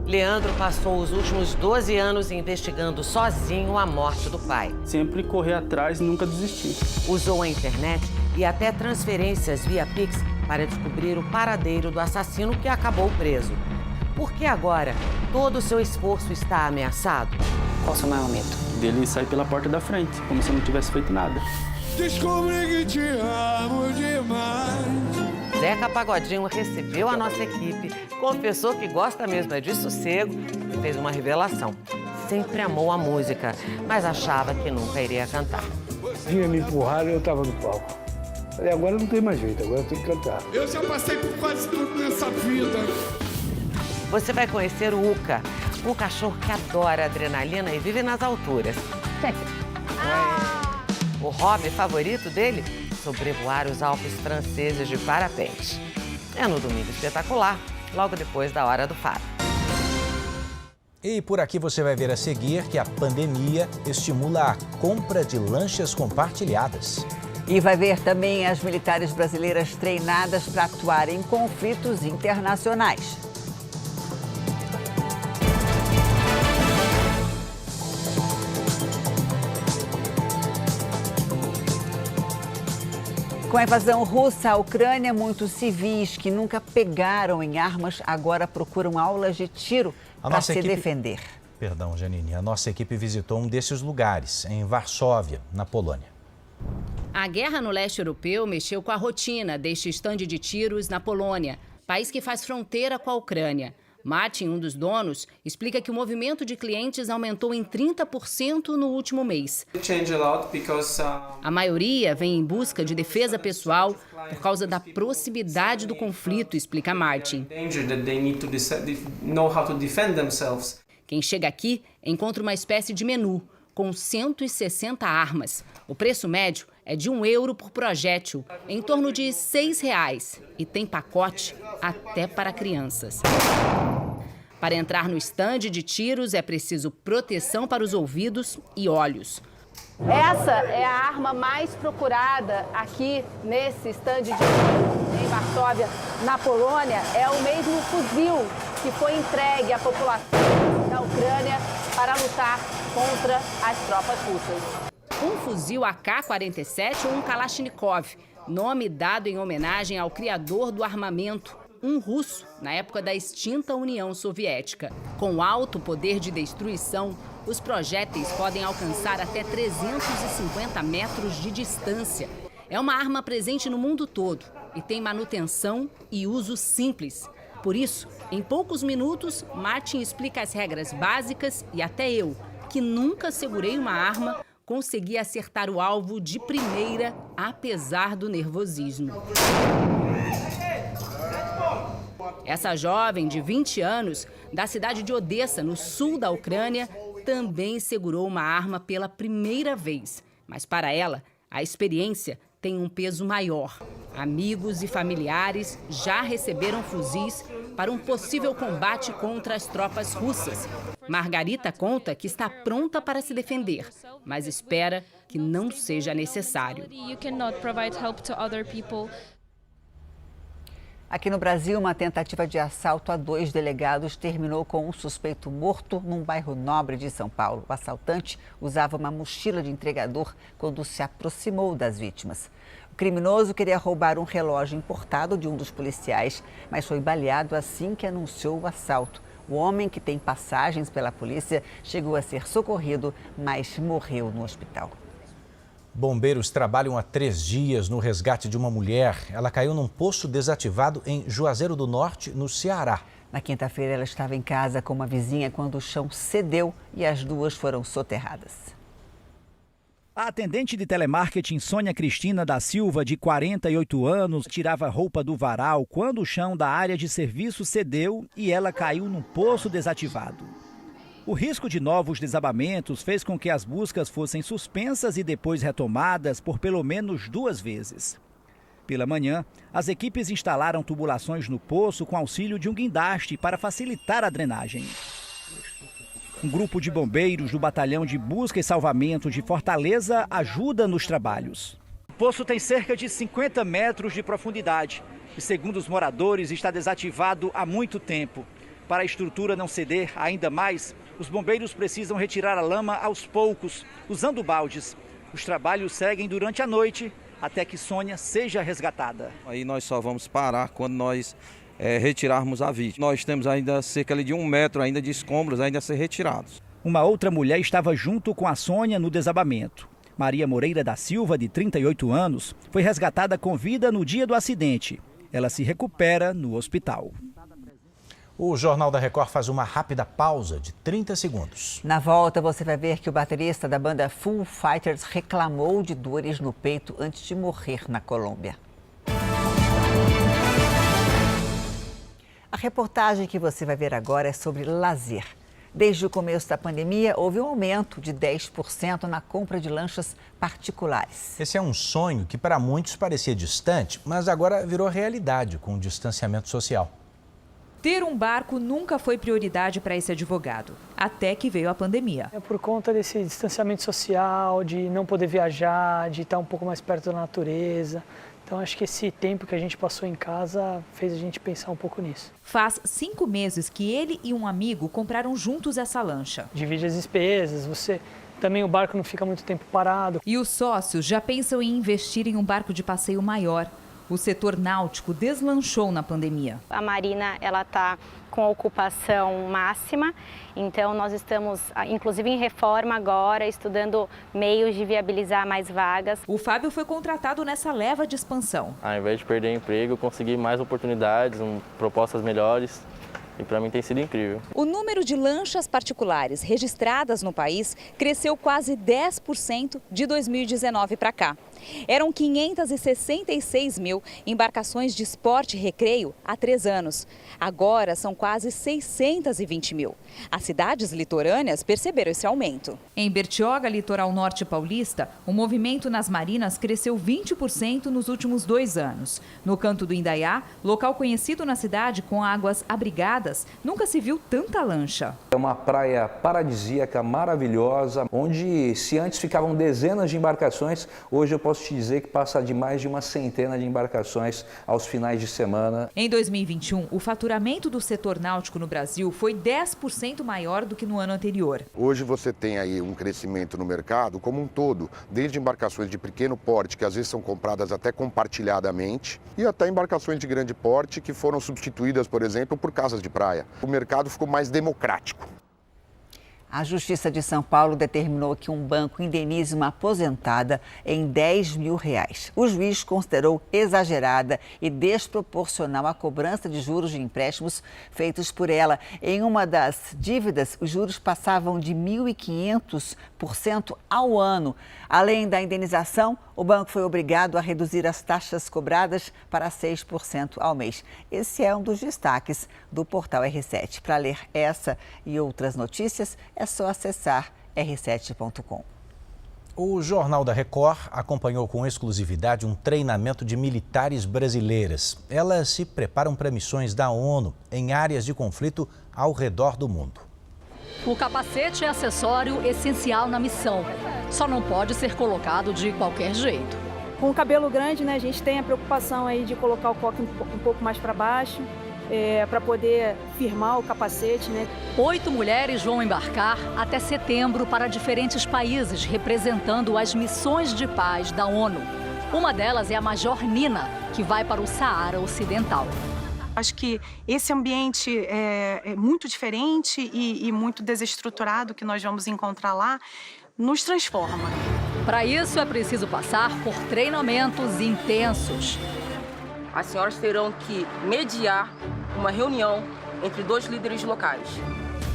Speaker 17: Leandro passou os últimos 12 anos investigando sozinho a morte do pai.
Speaker 8: Sempre correr atrás e nunca desistir.
Speaker 17: Usou a internet e até transferências via Pix para descobrir o paradeiro do assassino que acabou preso. Por que agora todo o seu esforço está ameaçado?
Speaker 16: Qual o seu maior medo?
Speaker 8: Dele sair pela porta da frente, como se eu não tivesse feito nada.
Speaker 9: Descobri que te amo demais.
Speaker 17: Zeca Pagodinho recebeu a nossa equipe, confessou que gosta mesmo de sossego e fez uma revelação. Sempre amou a música, mas achava que nunca iria cantar.
Speaker 15: Tinha me empurrado e eu estava no palco. Falei, agora não tem mais jeito, agora eu tenho que cantar.
Speaker 9: Eu já passei por quase tudo nessa vida.
Speaker 17: Você vai conhecer o Uca, um cachorro que adora adrenalina e vive nas alturas. O hobby favorito dele? Sobrevoar os Alpes franceses de parapente. É no Domingo Espetacular, logo depois da Hora do Faro.
Speaker 2: E por aqui você vai ver a seguir que a pandemia estimula a compra de lanchas compartilhadas.
Speaker 3: E vai ver também as militares brasileiras treinadas para atuar em conflitos internacionais. Com a invasão russa à Ucrânia, muitos civis que nunca pegaram em armas agora procuram aulas de tiro para se defender.
Speaker 2: Perdão, Janine. A nossa equipe visitou um desses lugares, em Varsóvia, na Polônia.
Speaker 1: A guerra no leste europeu mexeu com a rotina deste estande de tiros na Polônia, país que faz fronteira com a Ucrânia. Martin, um dos donos, explica que o movimento de clientes aumentou em 30% no último mês. A maioria vem em busca de defesa pessoal por causa da proximidade do conflito, explica Martin. Quem chega aqui encontra uma espécie de menu com 160 armas. O preço médio é de €1 por projétil, em torno de R$6, e tem pacote até para crianças. Para entrar no estande de tiros é preciso proteção para os ouvidos e olhos.
Speaker 6: Essa é a arma mais procurada aqui nesse estande de tiros em Varsóvia, na Polônia. É o mesmo fuzil que foi entregue à população da Ucrânia para lutar contra as tropas russas.
Speaker 1: Um fuzil AK-47 ou um Kalashnikov, nome dado em homenagem ao criador do armamento, um russo, na época da extinta União Soviética. Com alto poder de destruição, os projéteis podem alcançar até 350 metros de distância. É uma arma presente no mundo todo e tem manutenção e uso simples. Por isso, em poucos minutos, Martin explica as regras básicas e até eu, que nunca segurei uma arma, consegui acertar o alvo de primeira, apesar do nervosismo. Essa jovem de 20 anos, da cidade de Odessa, no sul da Ucrânia, também segurou uma arma pela primeira vez. Mas para ela, a experiência tem um peso maior. Amigos e familiares já receberam fuzis para um possível combate contra as tropas russas. Margarita conta que está pronta para se defender, mas espera que não seja necessário.
Speaker 3: Aqui no Brasil, uma tentativa de assalto a 2 delegados terminou com um suspeito morto num bairro nobre de São Paulo. O assaltante usava uma mochila de entregador quando se aproximou das vítimas. O criminoso queria roubar um relógio importado de um dos policiais, mas foi baleado assim que anunciou o assalto. O homem, que tem passagens pela polícia, chegou a ser socorrido, mas morreu no hospital.
Speaker 2: Bombeiros trabalham há 3 dias no resgate de uma mulher. Ela caiu num poço desativado em Juazeiro do Norte, no Ceará.
Speaker 3: Na quinta-feira, ela estava em casa com uma vizinha quando o chão cedeu e as duas foram soterradas.
Speaker 11: A atendente de telemarketing Sônia Cristina da Silva, de 48 anos, tirava roupa do varal quando o chão da área de serviço cedeu e ela caiu num poço desativado. O risco de novos desabamentos fez com que as buscas fossem suspensas e depois retomadas por pelo menos 2 vezes. Pela manhã, as equipes instalaram tubulações no poço com auxílio de um guindaste para facilitar a drenagem. Um grupo de bombeiros do Batalhão de Busca e Salvamento de Fortaleza ajuda nos trabalhos. O poço tem cerca de 50 metros de profundidade e, segundo os moradores, está desativado há muito tempo. Para a estrutura não ceder ainda mais, os bombeiros precisam retirar a lama aos poucos, usando baldes. Os trabalhos seguem durante a noite, até que Sônia seja resgatada.
Speaker 19: Aí nós só vamos parar quando nós retirarmos a vítima. Nós temos ainda cerca de 1 metro ainda de escombros ainda a ser retirados.
Speaker 11: Uma outra mulher estava junto com a Sônia no desabamento. Maria Moreira da Silva, de 38 anos, foi resgatada com vida no dia do acidente. Ela se recupera no hospital.
Speaker 2: O Jornal da Record faz uma rápida pausa de 30 segundos.
Speaker 3: Na volta, você vai ver que o baterista da banda Foo Fighters reclamou de dores no peito antes de morrer na Colômbia. A reportagem que você vai ver agora é sobre lazer. Desde o começo da pandemia, houve um aumento de 10% na compra de lanchas particulares.
Speaker 2: Esse é um sonho que para muitos parecia distante, mas agora virou realidade com o distanciamento social.
Speaker 20: Ter um barco nunca foi prioridade para esse advogado, até que veio a pandemia.
Speaker 21: É por conta desse distanciamento social, de não poder viajar, de estar um pouco mais perto da natureza. Então, acho que esse tempo que a gente passou em casa fez a gente pensar um pouco nisso.
Speaker 20: Faz 5 meses que ele e um amigo compraram juntos essa lancha.
Speaker 21: Divide as despesas, também o barco não fica muito tempo parado.
Speaker 20: E os sócios já pensam em investir em um barco de passeio maior. O setor náutico deslanchou na pandemia.
Speaker 22: A Marina, ela está com a ocupação máxima, então nós estamos, inclusive em reforma agora, estudando meios de viabilizar mais vagas.
Speaker 20: O Fábio foi contratado nessa leva de expansão.
Speaker 23: Ao invés de perder emprego, eu consegui mais oportunidades, propostas melhores. E para mim tem sido incrível.
Speaker 20: O número de lanchas particulares registradas no país cresceu quase 10% de 2019 para cá. Eram 566 mil embarcações de esporte e recreio há 3 anos. Agora são quase 620 mil. As cidades litorâneas perceberam esse aumento. Em Bertioga, litoral norte paulista, o movimento nas marinas cresceu 20% nos últimos 2 anos. No Canto do Indaiá, local conhecido na cidade com águas abrigadas, nunca se viu tanta lancha.
Speaker 24: É uma praia paradisíaca, maravilhosa, onde se antes ficavam dezenas de embarcações, hoje eu posso te dizer que passa de mais de uma centena de embarcações aos finais de semana.
Speaker 20: Em 2021, o faturamento do setor náutico no Brasil foi 10% maior do que no ano anterior.
Speaker 25: Hoje você tem aí um crescimento no mercado como um todo, desde embarcações de pequeno porte, que às vezes são compradas até compartilhadamente, e até embarcações de grande porte que foram substituídas, por exemplo, por casas de praia. O mercado ficou mais democrático.
Speaker 3: A Justiça de São Paulo determinou que um banco indenize uma aposentada em R$10 mil. O juiz considerou exagerada e desproporcional a cobrança de juros de empréstimos feitos por ela. Em uma das dívidas, os juros passavam de 1.500% ao ano. Além da indenização, o banco foi obrigado a reduzir as taxas cobradas para 6% ao mês. Esse é um dos destaques do portal R7. Para ler essa e outras notícias, é só acessar r7.com.
Speaker 2: O Jornal da Record acompanhou com exclusividade um treinamento de militares brasileiras. Elas se preparam para missões da ONU em áreas de conflito ao redor do mundo.
Speaker 26: O capacete é acessório essencial na missão. Só não pode ser colocado de qualquer jeito.
Speaker 6: Com o cabelo grande, né, a gente tem a preocupação aí de colocar o coque um pouco mais para baixo, para poder firmar o capacete, né?
Speaker 26: 8 mulheres vão embarcar até setembro para diferentes países, representando as missões de paz da ONU. Uma delas é a Major Nina, que vai para o Saara Ocidental.
Speaker 27: Acho que esse ambiente é muito diferente e muito desestruturado que nós vamos encontrar lá, nos transforma.
Speaker 26: Para isso é preciso passar por treinamentos intensos.
Speaker 30: As senhoras terão que mediar uma reunião entre 2 líderes locais.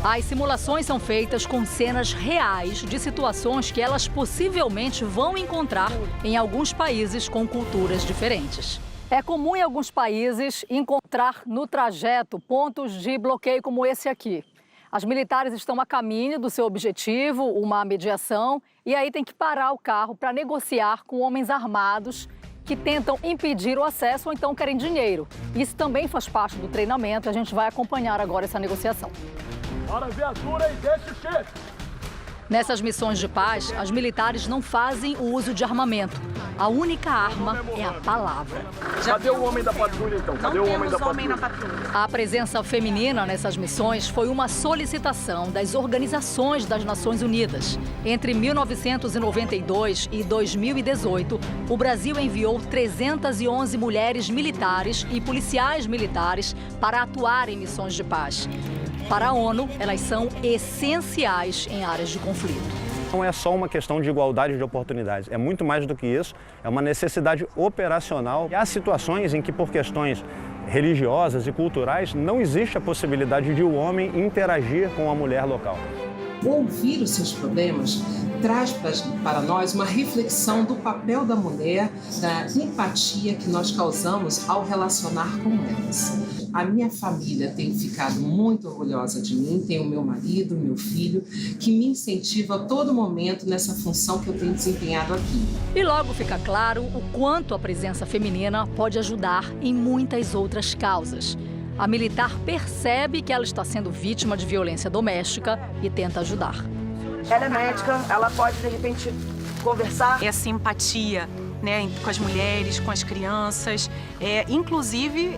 Speaker 26: As simulações são feitas com cenas reais de situações que elas possivelmente vão encontrar em alguns países com culturas diferentes. É comum em alguns países encontrar no trajeto pontos de bloqueio como esse aqui. As militares estão a caminho do seu objetivo, uma mediação, e aí tem que parar o carro para negociar com homens armados que tentam impedir o acesso ou então querem dinheiro. Isso também faz parte do treinamento e a gente vai acompanhar agora essa negociação.
Speaker 9: Para a viatura e deixa o chefe.
Speaker 26: Nessas missões de paz, as militares não fazem o uso de armamento. A única arma é a palavra.
Speaker 15: Cadê o homem da patrulha, então? Cadê o homem da patrulha?
Speaker 26: A presença feminina nessas missões foi uma solicitação das organizações das Nações Unidas. Entre 1992 e 2018, o Brasil enviou 311 mulheres militares e policiais militares para atuar em missões de paz. Para a ONU, elas são essenciais em áreas de conflito.
Speaker 4: Não é só uma questão de igualdade de oportunidades, é muito mais do que isso, é uma necessidade operacional. E há situações em que, por questões religiosas e culturais, não existe a possibilidade de o homem interagir com a mulher local.
Speaker 5: Ouvir os seus problemas traz para nós uma reflexão do papel da mulher, da empatia que nós causamos ao relacionar com elas. A minha família tem ficado muito orgulhosa de mim, tenho meu marido, meu filho, que me incentiva a todo momento nessa função que eu tenho desempenhado aqui.
Speaker 26: E logo fica claro o quanto a presença feminina pode ajudar em muitas outras causas. A militar percebe que ela está sendo vítima de violência doméstica e tenta ajudar.
Speaker 27: Ela é médica, ela pode, de repente, conversar. Essa empatia, né, com as mulheres, com as crianças. Inclusive,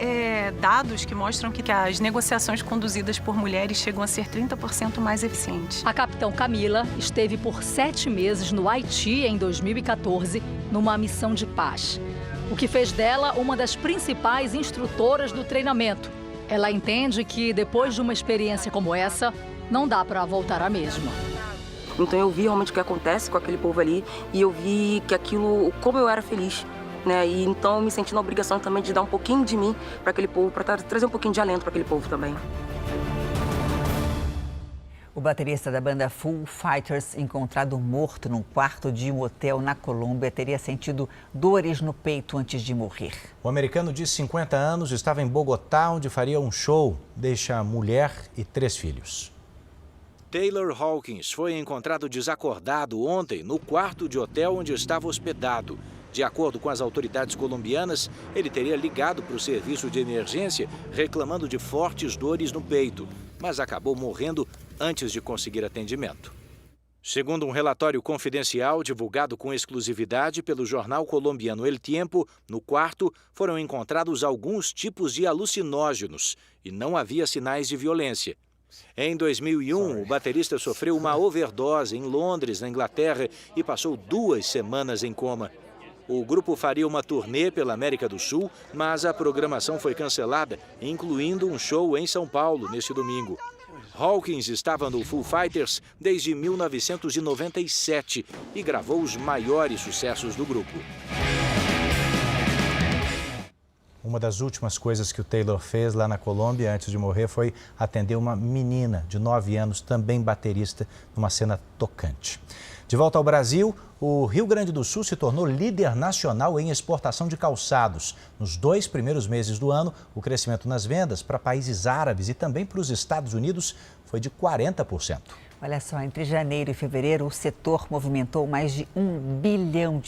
Speaker 27: dados que mostram que as negociações conduzidas por mulheres chegam a ser 30% mais eficientes.
Speaker 26: A capitão Camila esteve por 7 meses no Haiti em 2014, numa missão de paz. O que fez dela uma das principais instrutoras do treinamento. Ela entende que, depois de uma experiência como essa, não dá para voltar à mesma.
Speaker 30: Então eu vi realmente o que acontece com aquele povo ali e eu vi que aquilo, como eu era feliz, né? E então eu me senti na obrigação também de dar um pouquinho de mim para aquele povo, para trazer um pouquinho de alento para aquele povo também.
Speaker 3: O baterista da banda Foo Fighters, encontrado morto num quarto de um hotel na Colômbia, teria sentido dores no peito antes de morrer.
Speaker 2: O americano de 50 anos estava em Bogotá, onde faria um show. Deixa mulher e 3 filhos. Taylor Hawkins foi encontrado desacordado ontem no quarto de hotel onde estava hospedado. De acordo com as autoridades colombianas, ele teria ligado para o serviço de emergência reclamando de fortes dores no peito, mas acabou morrendo antes de conseguir atendimento. Segundo um relatório confidencial divulgado com exclusividade pelo jornal colombiano El Tiempo, no quarto foram encontrados alguns tipos de alucinógenos e não havia sinais de violência. Em 2001, o baterista sofreu uma overdose em Londres, na Inglaterra, e passou 2 semanas em coma. O grupo faria uma turnê pela América do Sul, mas a programação foi cancelada, incluindo um show em São Paulo neste domingo. Hawkins estava no Foo Fighters desde 1997 e gravou os maiores sucessos do grupo. Uma das últimas coisas que o Taylor fez lá na Colômbia antes de morrer foi atender uma menina de 9 anos, também baterista, numa cena tocante. De volta ao Brasil, o Rio Grande do Sul se tornou líder nacional em exportação de calçados. Nos 2 primeiros meses do ano, o crescimento nas vendas para países árabes e também para os Estados Unidos foi de 40%.
Speaker 3: Olha só, entre janeiro e fevereiro, o setor movimentou mais de R$1 bilhão.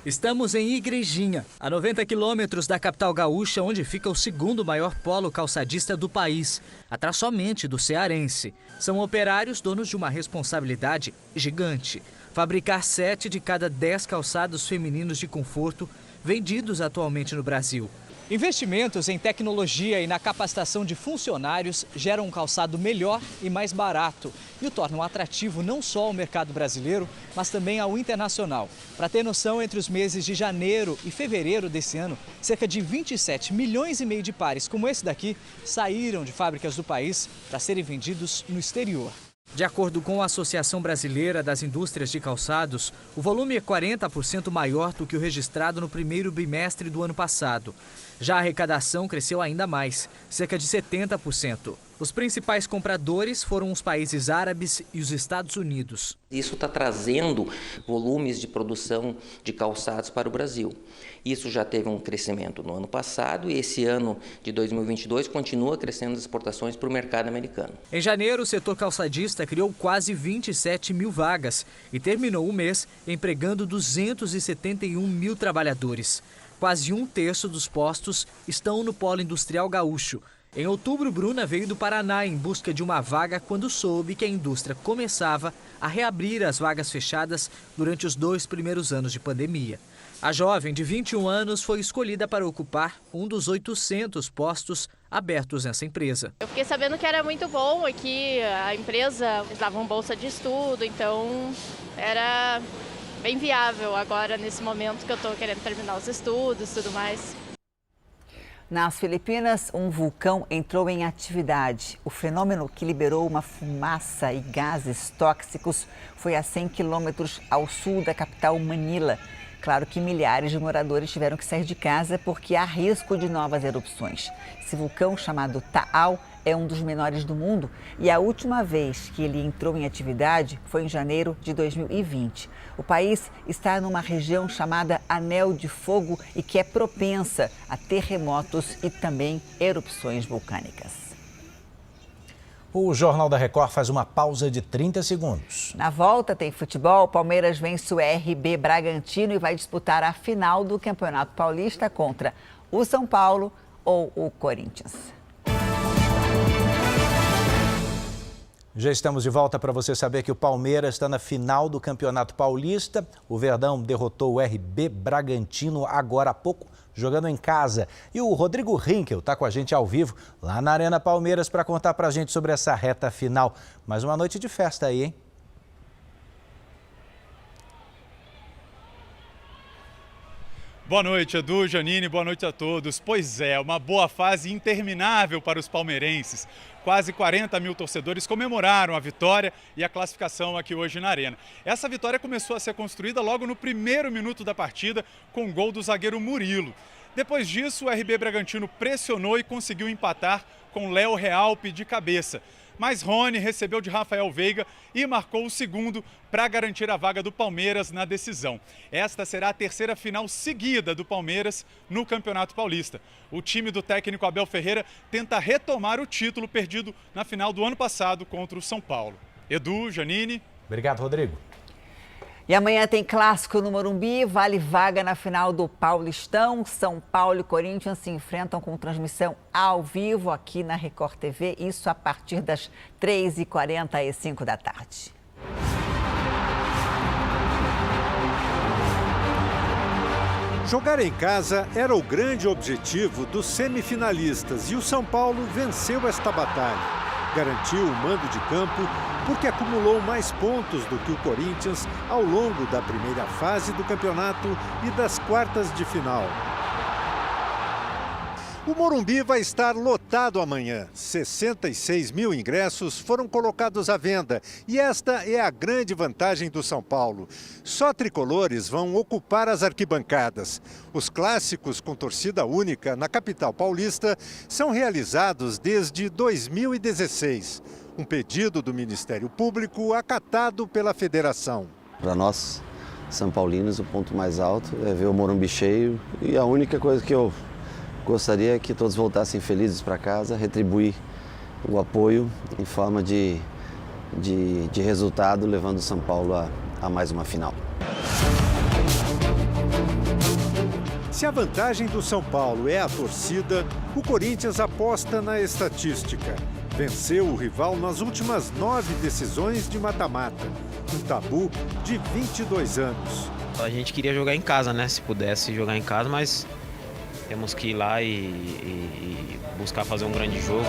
Speaker 7: Estamos em Igrejinha, a 90 quilômetros da capital gaúcha, onde fica o 2º maior polo calçadista do país, atrás somente do cearense. São operários donos de uma responsabilidade gigante: fabricar 7 de cada 10 calçados femininos de conforto vendidos atualmente no Brasil. Investimentos em tecnologia e na capacitação de funcionários geram um calçado melhor e mais barato e o tornam atrativo não só ao mercado brasileiro, mas também ao internacional. Para ter noção, entre os meses de janeiro e fevereiro desse ano, cerca de 27 milhões e meio de pares como esse daqui saíram de fábricas do país para serem vendidos no exterior. De acordo com a Associação Brasileira das Indústrias de Calçados, o volume é 40% maior do que o registrado no primeiro bimestre do ano passado. Já a arrecadação cresceu ainda mais, cerca de 70%. Os principais compradores foram os países árabes e os Estados Unidos.
Speaker 10: Isso está trazendo volumes de produção de calçados para o Brasil. Isso já teve um crescimento no ano passado e esse ano de 2022 continua crescendo as exportações para o mercado americano.
Speaker 7: Em janeiro, o setor calçadista criou quase 27 mil vagas e terminou o mês empregando 271 mil trabalhadores. Quase 1/3 dos postos estão no polo industrial gaúcho Em outubro, Bruna veio do Paraná em busca de uma vaga quando soube que a indústria começava a reabrir as vagas fechadas durante os 2 primeiros anos de pandemia. A jovem de 21 anos foi escolhida para ocupar um dos 800 postos abertos nessa empresa.
Speaker 1: Eu fiquei sabendo que era muito bom e que a empresa dava bolsa de estudo, então era bem viável agora nesse momento que eu estou querendo terminar os estudos e tudo mais.
Speaker 3: Nas Filipinas, um vulcão entrou em atividade. O fenômeno, que liberou uma fumaça e gases tóxicos, foi a 100 quilômetros ao sul da capital Manila. Claro que milhares de moradores tiveram que sair de casa porque há risco de novas erupções. Esse vulcão, chamado Taal, é um dos menores do mundo e a última vez que ele entrou em atividade foi em janeiro de 2020. O país está numa região chamada Anel de Fogo e que é propensa a terremotos e também erupções vulcânicas.
Speaker 2: O Jornal da Record faz uma pausa de 30 segundos.
Speaker 3: Na volta tem futebol, o Palmeiras vence o RB Bragantino e vai disputar a final do Campeonato Paulista contra o São Paulo ou o Corinthians.
Speaker 2: Já estamos de volta para você saber que o Palmeiras está na final do Campeonato Paulista. O Verdão derrotou o RB Bragantino agora há pouco, jogando em casa. E o Rodrigo Rinkel está com a gente ao vivo, lá na Arena Palmeiras, para contar para a gente sobre essa reta final. Mais uma noite de festa aí, hein?
Speaker 8: Boa noite, Edu, Janine, boa noite a todos. Pois é, uma boa fase interminável para os palmeirenses. Quase 40 mil torcedores comemoraram a vitória e a classificação aqui hoje na Arena. Essa vitória começou a ser construída logo no primeiro minuto da partida, com o gol do zagueiro Murilo. Depois disso, o RB Bragantino pressionou e conseguiu empatar com Léo Realpe de cabeça. Mas Rony recebeu de Rafael Veiga e marcou o segundo para garantir a vaga do Palmeiras na decisão. Esta será a terceira final seguida do Palmeiras no Campeonato Paulista. O time do técnico Abel Ferreira tenta retomar o título perdido na final do ano passado contra o São Paulo. Edu, Janine.
Speaker 2: Obrigado, Rodrigo.
Speaker 3: E amanhã tem clássico no Morumbi, vale vaga na final do Paulistão. São Paulo e Corinthians se enfrentam com transmissão ao vivo aqui na Record TV, isso a partir das 3h45 da tarde.
Speaker 12: Jogar em casa era o grande objetivo dos semifinalistas e o São Paulo venceu esta batalha. Garantiu o mando de campo porque acumulou mais pontos do que o Corinthians ao longo da primeira fase do campeonato e das quartas de final. O Morumbi vai estar lotado amanhã. 66 mil ingressos foram colocados à venda e esta é a grande vantagem do São Paulo. Só tricolores vão ocupar as arquibancadas. Os clássicos com torcida única na capital paulista são realizados desde 2016. Um pedido do Ministério Público acatado pela federação.
Speaker 13: Para nós, são paulinos, o ponto mais alto é ver o Morumbi cheio e a única coisa que eu gostaria que todos voltassem felizes para casa, retribuir o apoio em forma de resultado, levando o São Paulo a mais uma final.
Speaker 12: Se a vantagem do São Paulo é a torcida, o Corinthians aposta na estatística. Venceu o rival nas últimas 9 decisões de mata-mata, um tabu de 22 anos.
Speaker 14: A gente queria jogar em casa, né? Se pudesse jogar em casa, mas temos que ir lá e buscar fazer um grande jogo.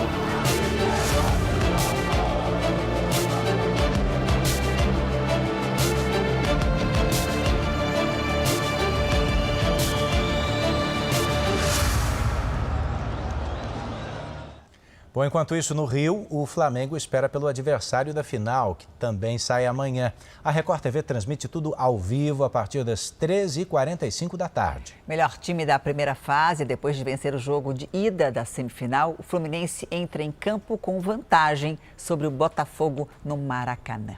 Speaker 2: Bom, enquanto isso, no Rio, o Flamengo espera pelo adversário da final, que também sai amanhã. A Record TV transmite tudo ao vivo a partir das 13h45 da tarde.
Speaker 3: Melhor time da primeira fase, depois de vencer o jogo de ida da semifinal, o Fluminense entra em campo com vantagem sobre o Botafogo no Maracanã.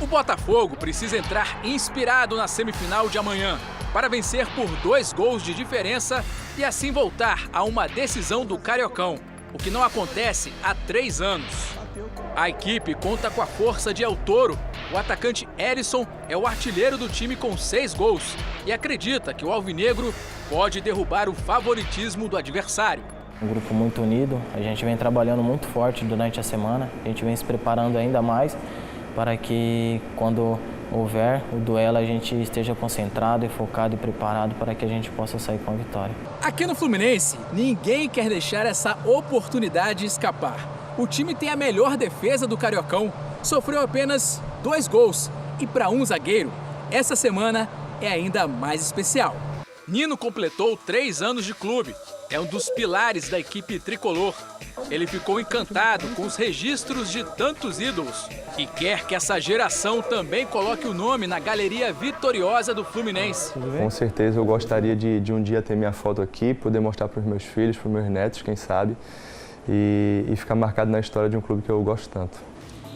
Speaker 16: O Botafogo precisa entrar inspirado na semifinal de amanhã para vencer por 2 gols de diferença e assim voltar a uma decisão do Cariocão. o que não acontece há 3 anos. A equipe conta com a força de El Toro. O atacante Erisson é o artilheiro do time com 6 gols e acredita que o alvinegro pode derrubar o favoritismo do adversário.
Speaker 11: Um grupo muito unido, a gente vem trabalhando muito forte durante a semana, a gente vem se preparando ainda mais para que quando houver o duelo a gente esteja concentrado e focado e preparado para que a gente possa sair com a vitória.
Speaker 16: Aqui no Fluminense, ninguém quer deixar essa oportunidade escapar. O time tem a melhor defesa do Cariocão, sofreu apenas 2 gols e para um zagueiro, essa semana é ainda mais especial. Nino completou 3 anos de clube, é um dos pilares da equipe tricolor. Ele ficou encantado com os registros de tantos ídolos e quer que essa geração também coloque o nome na galeria vitoriosa do Fluminense.
Speaker 17: Com certeza eu gostaria de um dia ter minha foto aqui, poder mostrar para os meus filhos, para os meus netos, quem sabe, e ficar marcado na história de um clube que eu gosto tanto.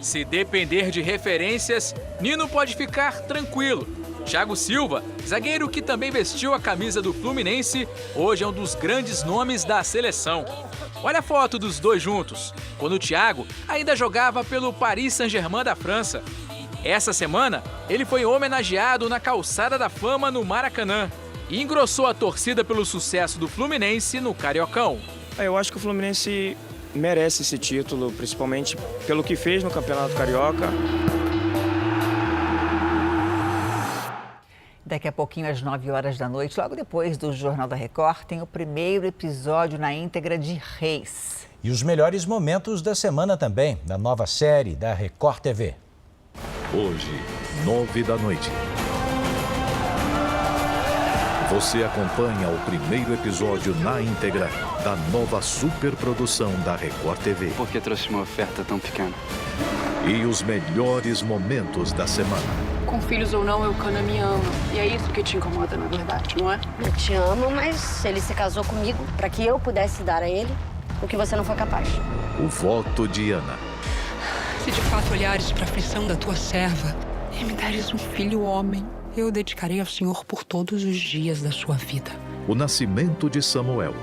Speaker 16: Se depender de referências, Nino pode ficar tranquilo. Thiago Silva, zagueiro que também vestiu a camisa do Fluminense, hoje é um dos grandes nomes da seleção. Olha a foto dos dois juntos, quando o Thiago ainda jogava pelo Paris Saint-Germain da França. Essa semana, ele foi homenageado na Calçada da Fama no Maracanã e engrossou a torcida pelo sucesso do Fluminense no Cariocão.
Speaker 18: Eu acho que o Fluminense merece esse título, principalmente pelo que fez no Campeonato Carioca.
Speaker 3: Daqui a pouquinho, às 9 horas da noite, logo depois do Jornal da Record, tem o primeiro episódio na íntegra de Reis.
Speaker 2: E os melhores momentos da semana também, da nova série da Record TV.
Speaker 19: Hoje, 9 da noite. Você acompanha o primeiro episódio na íntegra da nova superprodução da Record TV.
Speaker 21: Por que trouxe uma oferta tão pequena?
Speaker 19: E os melhores momentos da semana.
Speaker 22: Com filhos ou não, Eucana me ama. E é isso que te incomoda, na verdade, não é?
Speaker 23: Eu te amo, mas ele se casou comigo para que eu pudesse dar a ele o que você não foi capaz.
Speaker 19: O voto de Ana.
Speaker 22: Se de fato olhares para a aflição da tua serva e me deres um filho homem, eu o dedicarei ao Senhor por todos os dias da sua vida.
Speaker 19: O nascimento de Samuel.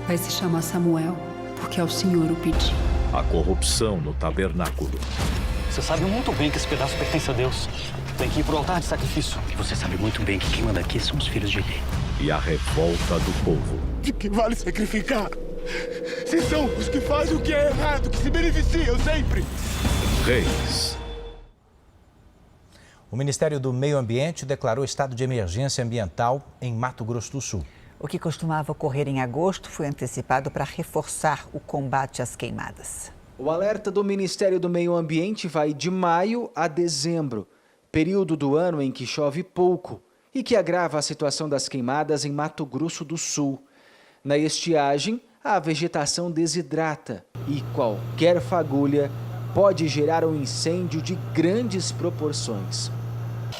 Speaker 22: Vai se chamar Samuel, porque ao Senhor o pedi.
Speaker 19: A corrupção no tabernáculo.
Speaker 21: Você sabe muito bem que esse pedaço pertence a Deus. Tem que ir pro altar de sacrifício. E você sabe muito bem que quem manda aqui são os filhos de Eli.
Speaker 19: E a revolta do povo.
Speaker 9: De que vale sacrificar? Se são os que fazem o que é errado, que se beneficiam sempre.
Speaker 19: Reis.
Speaker 2: O Ministério do Meio Ambiente declarou estado de emergência ambiental em Mato Grosso do Sul.
Speaker 3: O que costumava ocorrer em agosto foi antecipado para reforçar o combate às queimadas.
Speaker 24: O alerta do Ministério do Meio Ambiente vai de maio a dezembro, período do ano em que chove pouco e que agrava a situação das queimadas em Mato Grosso do Sul. Na estiagem, a vegetação desidrata e qualquer fagulha pode gerar um incêndio de grandes proporções.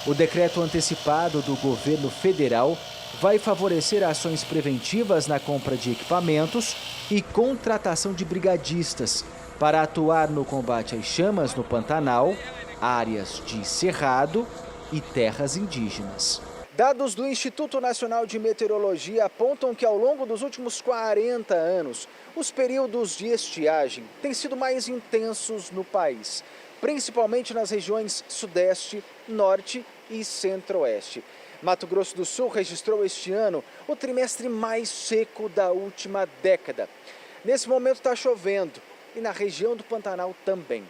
Speaker 24: O decreto antecipado do governo federal vai favorecer ações preventivas na compra de equipamentos e contratação de brigadistas para atuar no combate às chamas no Pantanal, áreas de cerrado e terras indígenas. Dados do Instituto Nacional de Meteorologia apontam que ao longo dos últimos 40 anos, os períodos de estiagem têm sido mais intensos no país, principalmente nas regiões Sudeste, Norte e Centro-Oeste. Mato Grosso do Sul registrou este ano o trimestre mais seco da última década. Nesse momento está chovendo e na região do Pantanal também.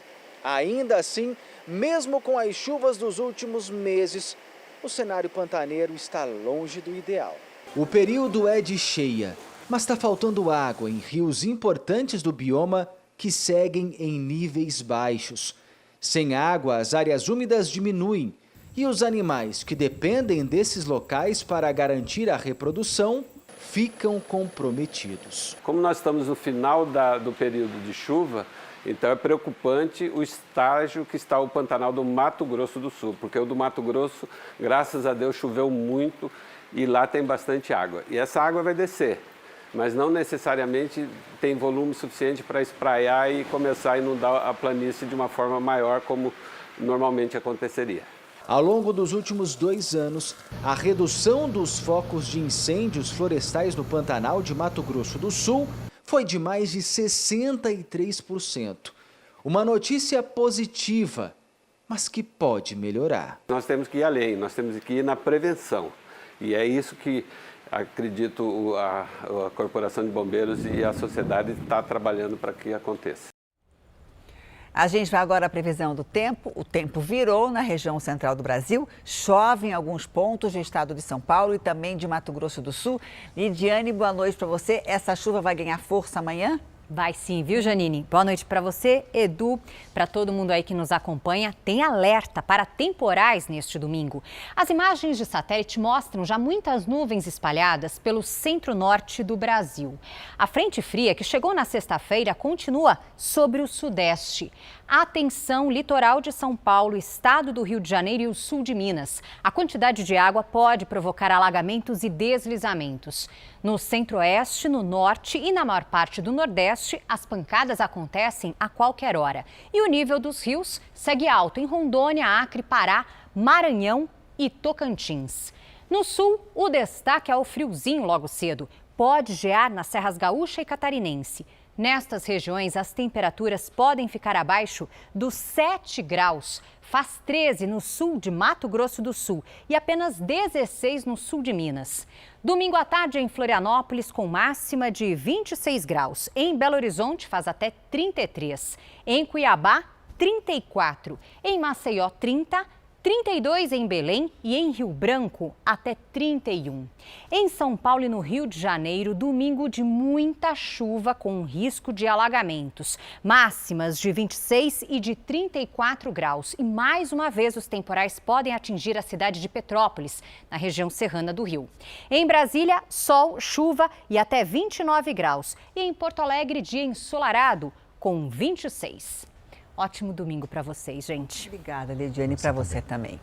Speaker 24: Ainda assim, mesmo com as chuvas dos últimos meses, o cenário pantaneiro está longe do ideal. O período é de cheia, mas está faltando água em rios importantes do bioma que seguem em níveis baixos. Sem água, as áreas úmidas diminuem e os animais que dependem desses locais para garantir a reprodução ficam comprometidos.
Speaker 28: Como nós estamos no final do período de chuva, então é preocupante o estágio que está o Pantanal do Mato Grosso do Sul, porque o do Mato Grosso, graças a Deus, choveu muito e lá tem bastante água. E essa água vai descer, mas não necessariamente tem volume suficiente para espraiar e começar a inundar a planície de uma forma maior, como normalmente aconteceria.
Speaker 24: Ao longo dos últimos 2 anos, a redução dos focos de incêndios florestais no Pantanal de Mato Grosso do Sul foi de mais de 63%. Uma notícia positiva, mas que pode melhorar.
Speaker 28: Nós temos que ir além, nós temos que ir na prevenção. E é isso que, acredito, a Corporação de Bombeiros e a sociedade está trabalhando para que aconteça.
Speaker 3: A gente vai agora à previsão do tempo. O tempo virou na região central do Brasil. Chove em alguns pontos do estado de São Paulo e também de Mato Grosso do Sul. Lidiane, boa noite para você. Essa chuva vai ganhar força amanhã?
Speaker 4: Vai sim, viu, Janine? Boa noite para você, Edu, para todo mundo aí que nos acompanha. Tem alerta para temporais neste domingo. As imagens de satélite mostram já muitas nuvens espalhadas pelo centro-norte do Brasil. A frente fria que chegou na sexta-feira continua sobre o sudeste. Atenção, litoral de São Paulo, estado do Rio de Janeiro e o sul de Minas. A quantidade de água pode provocar alagamentos e deslizamentos. No centro-oeste, no norte e na maior parte do nordeste, as pancadas acontecem a qualquer hora. E o nível dos rios segue alto em Rondônia, Acre, Pará, Maranhão e Tocantins. No sul, o destaque é o friozinho logo cedo. Pode gear nas serras gaúcha e catarinense. Nestas regiões, as temperaturas podem ficar abaixo dos 7 graus. Faz 13 no sul de Mato Grosso do Sul e apenas 16 no sul de Minas. Domingo à tarde em Florianópolis com máxima de 26 graus. Em Belo Horizonte faz até 33. Em Cuiabá, 34. Em Maceió, 30. 32 em Belém e em Rio Branco até 31. Em São Paulo e no Rio de Janeiro, domingo de muita chuva com risco de alagamentos. Máximas de 26 e de 34 graus. E mais uma vez os temporais podem atingir a cidade de Petrópolis, na região serrana do Rio. Em Brasília, sol, chuva e até 29 graus. E em Porto Alegre, dia ensolarado com 26. Ótimo domingo para vocês, gente.
Speaker 3: Obrigada, Lidiane, para você também.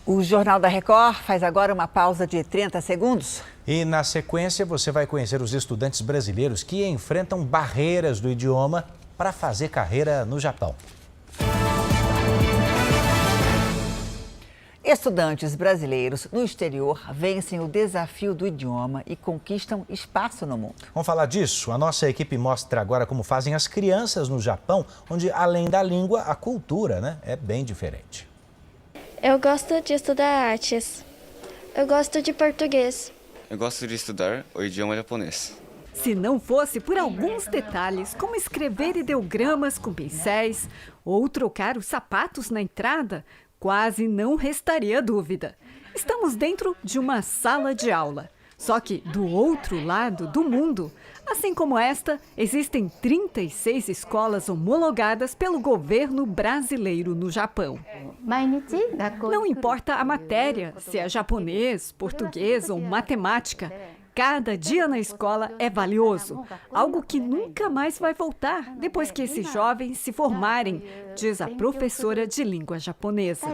Speaker 3: O Jornal da Record faz agora uma pausa de 30 segundos.
Speaker 2: E na sequência você vai conhecer os estudantes brasileiros que enfrentam barreiras do idioma para fazer carreira no Japão.
Speaker 3: Estudantes brasileiros no exterior vencem o desafio do idioma e conquistam espaço no mundo.
Speaker 2: Vamos falar disso? A nossa equipe mostra agora como fazem as crianças no Japão, onde além da língua, a cultura, é bem diferente.
Speaker 5: Eu gosto de estudar artes. Eu gosto de português.
Speaker 6: Eu gosto de estudar o idioma japonês.
Speaker 15: Se não fosse por alguns detalhes, como escrever ideogramas com pincéis ou trocar os sapatos na entrada, quase não restaria dúvida. Estamos dentro de uma sala de aula. Só que do outro lado do mundo, assim como esta, existem 36 escolas homologadas pelo governo brasileiro no Japão. Não importa a matéria, se é japonês, português ou matemática. Cada dia na escola é valioso, algo que nunca mais vai voltar depois que esses jovens se formarem, diz a professora de língua japonesa.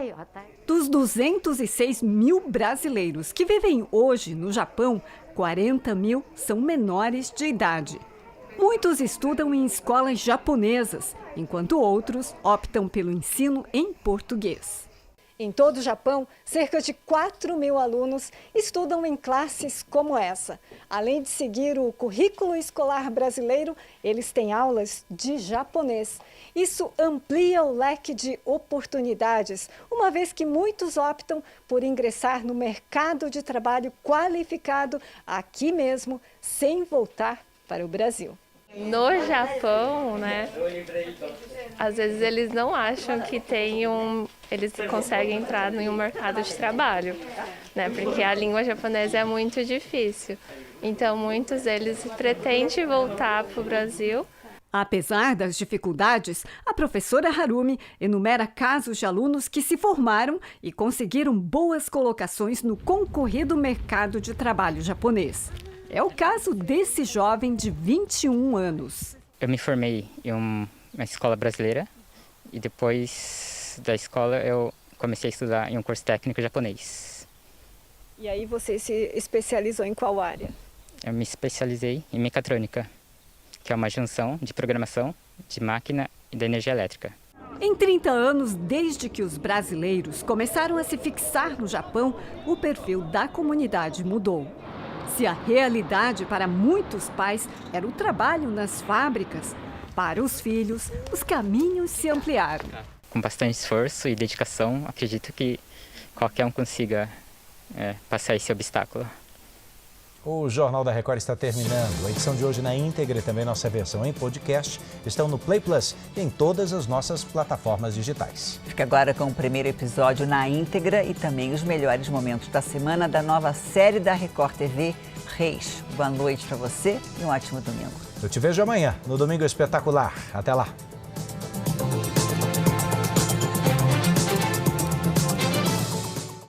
Speaker 15: Dos 206 mil brasileiros que vivem hoje no Japão, 40 mil são menores de idade. Muitos estudam em escolas japonesas, enquanto outros optam pelo ensino em português.
Speaker 20: Em todo o Japão, cerca de 4 mil alunos estudam em classes como essa. Além de seguir o currículo escolar brasileiro, eles têm aulas de japonês. Isso amplia o leque de oportunidades, uma vez que muitos optam por ingressar no mercado de trabalho qualificado aqui mesmo, sem voltar para o Brasil.
Speaker 1: No Japão, às vezes eles não acham que eles conseguem entrar em um mercado de trabalho, porque a língua japonesa é muito difícil. Então, muitos deles pretendem voltar para o Brasil.
Speaker 15: Apesar das dificuldades, a professora Harumi enumera casos de alunos que se formaram e conseguiram boas colocações no concorrido mercado de trabalho japonês. É o caso desse jovem de 21 anos.
Speaker 25: Eu me formei em uma escola brasileira e depois da escola eu comecei a estudar em um curso técnico japonês.
Speaker 20: E aí você se especializou em qual área?
Speaker 25: Eu me especializei em mecatrônica, que é uma junção de programação, de máquina e da energia elétrica.
Speaker 15: Em 30 anos, desde que os brasileiros começaram a se fixar no Japão, o perfil da comunidade mudou. Se a realidade para muitos pais era o trabalho nas fábricas, para os filhos, os caminhos se ampliaram.
Speaker 25: Com bastante esforço e dedicação, acredito que qualquer um consiga passar esse obstáculo.
Speaker 2: O Jornal da Record está terminando. A edição de hoje na íntegra e também nossa versão em podcast estão no Play Plus e em todas as nossas plataformas digitais.
Speaker 3: Fica agora com o primeiro episódio na íntegra e também os melhores momentos da semana da nova série da Record TV, Reis. Boa noite para você e um ótimo domingo.
Speaker 2: Eu te vejo amanhã, no Domingo Espetacular. Até lá.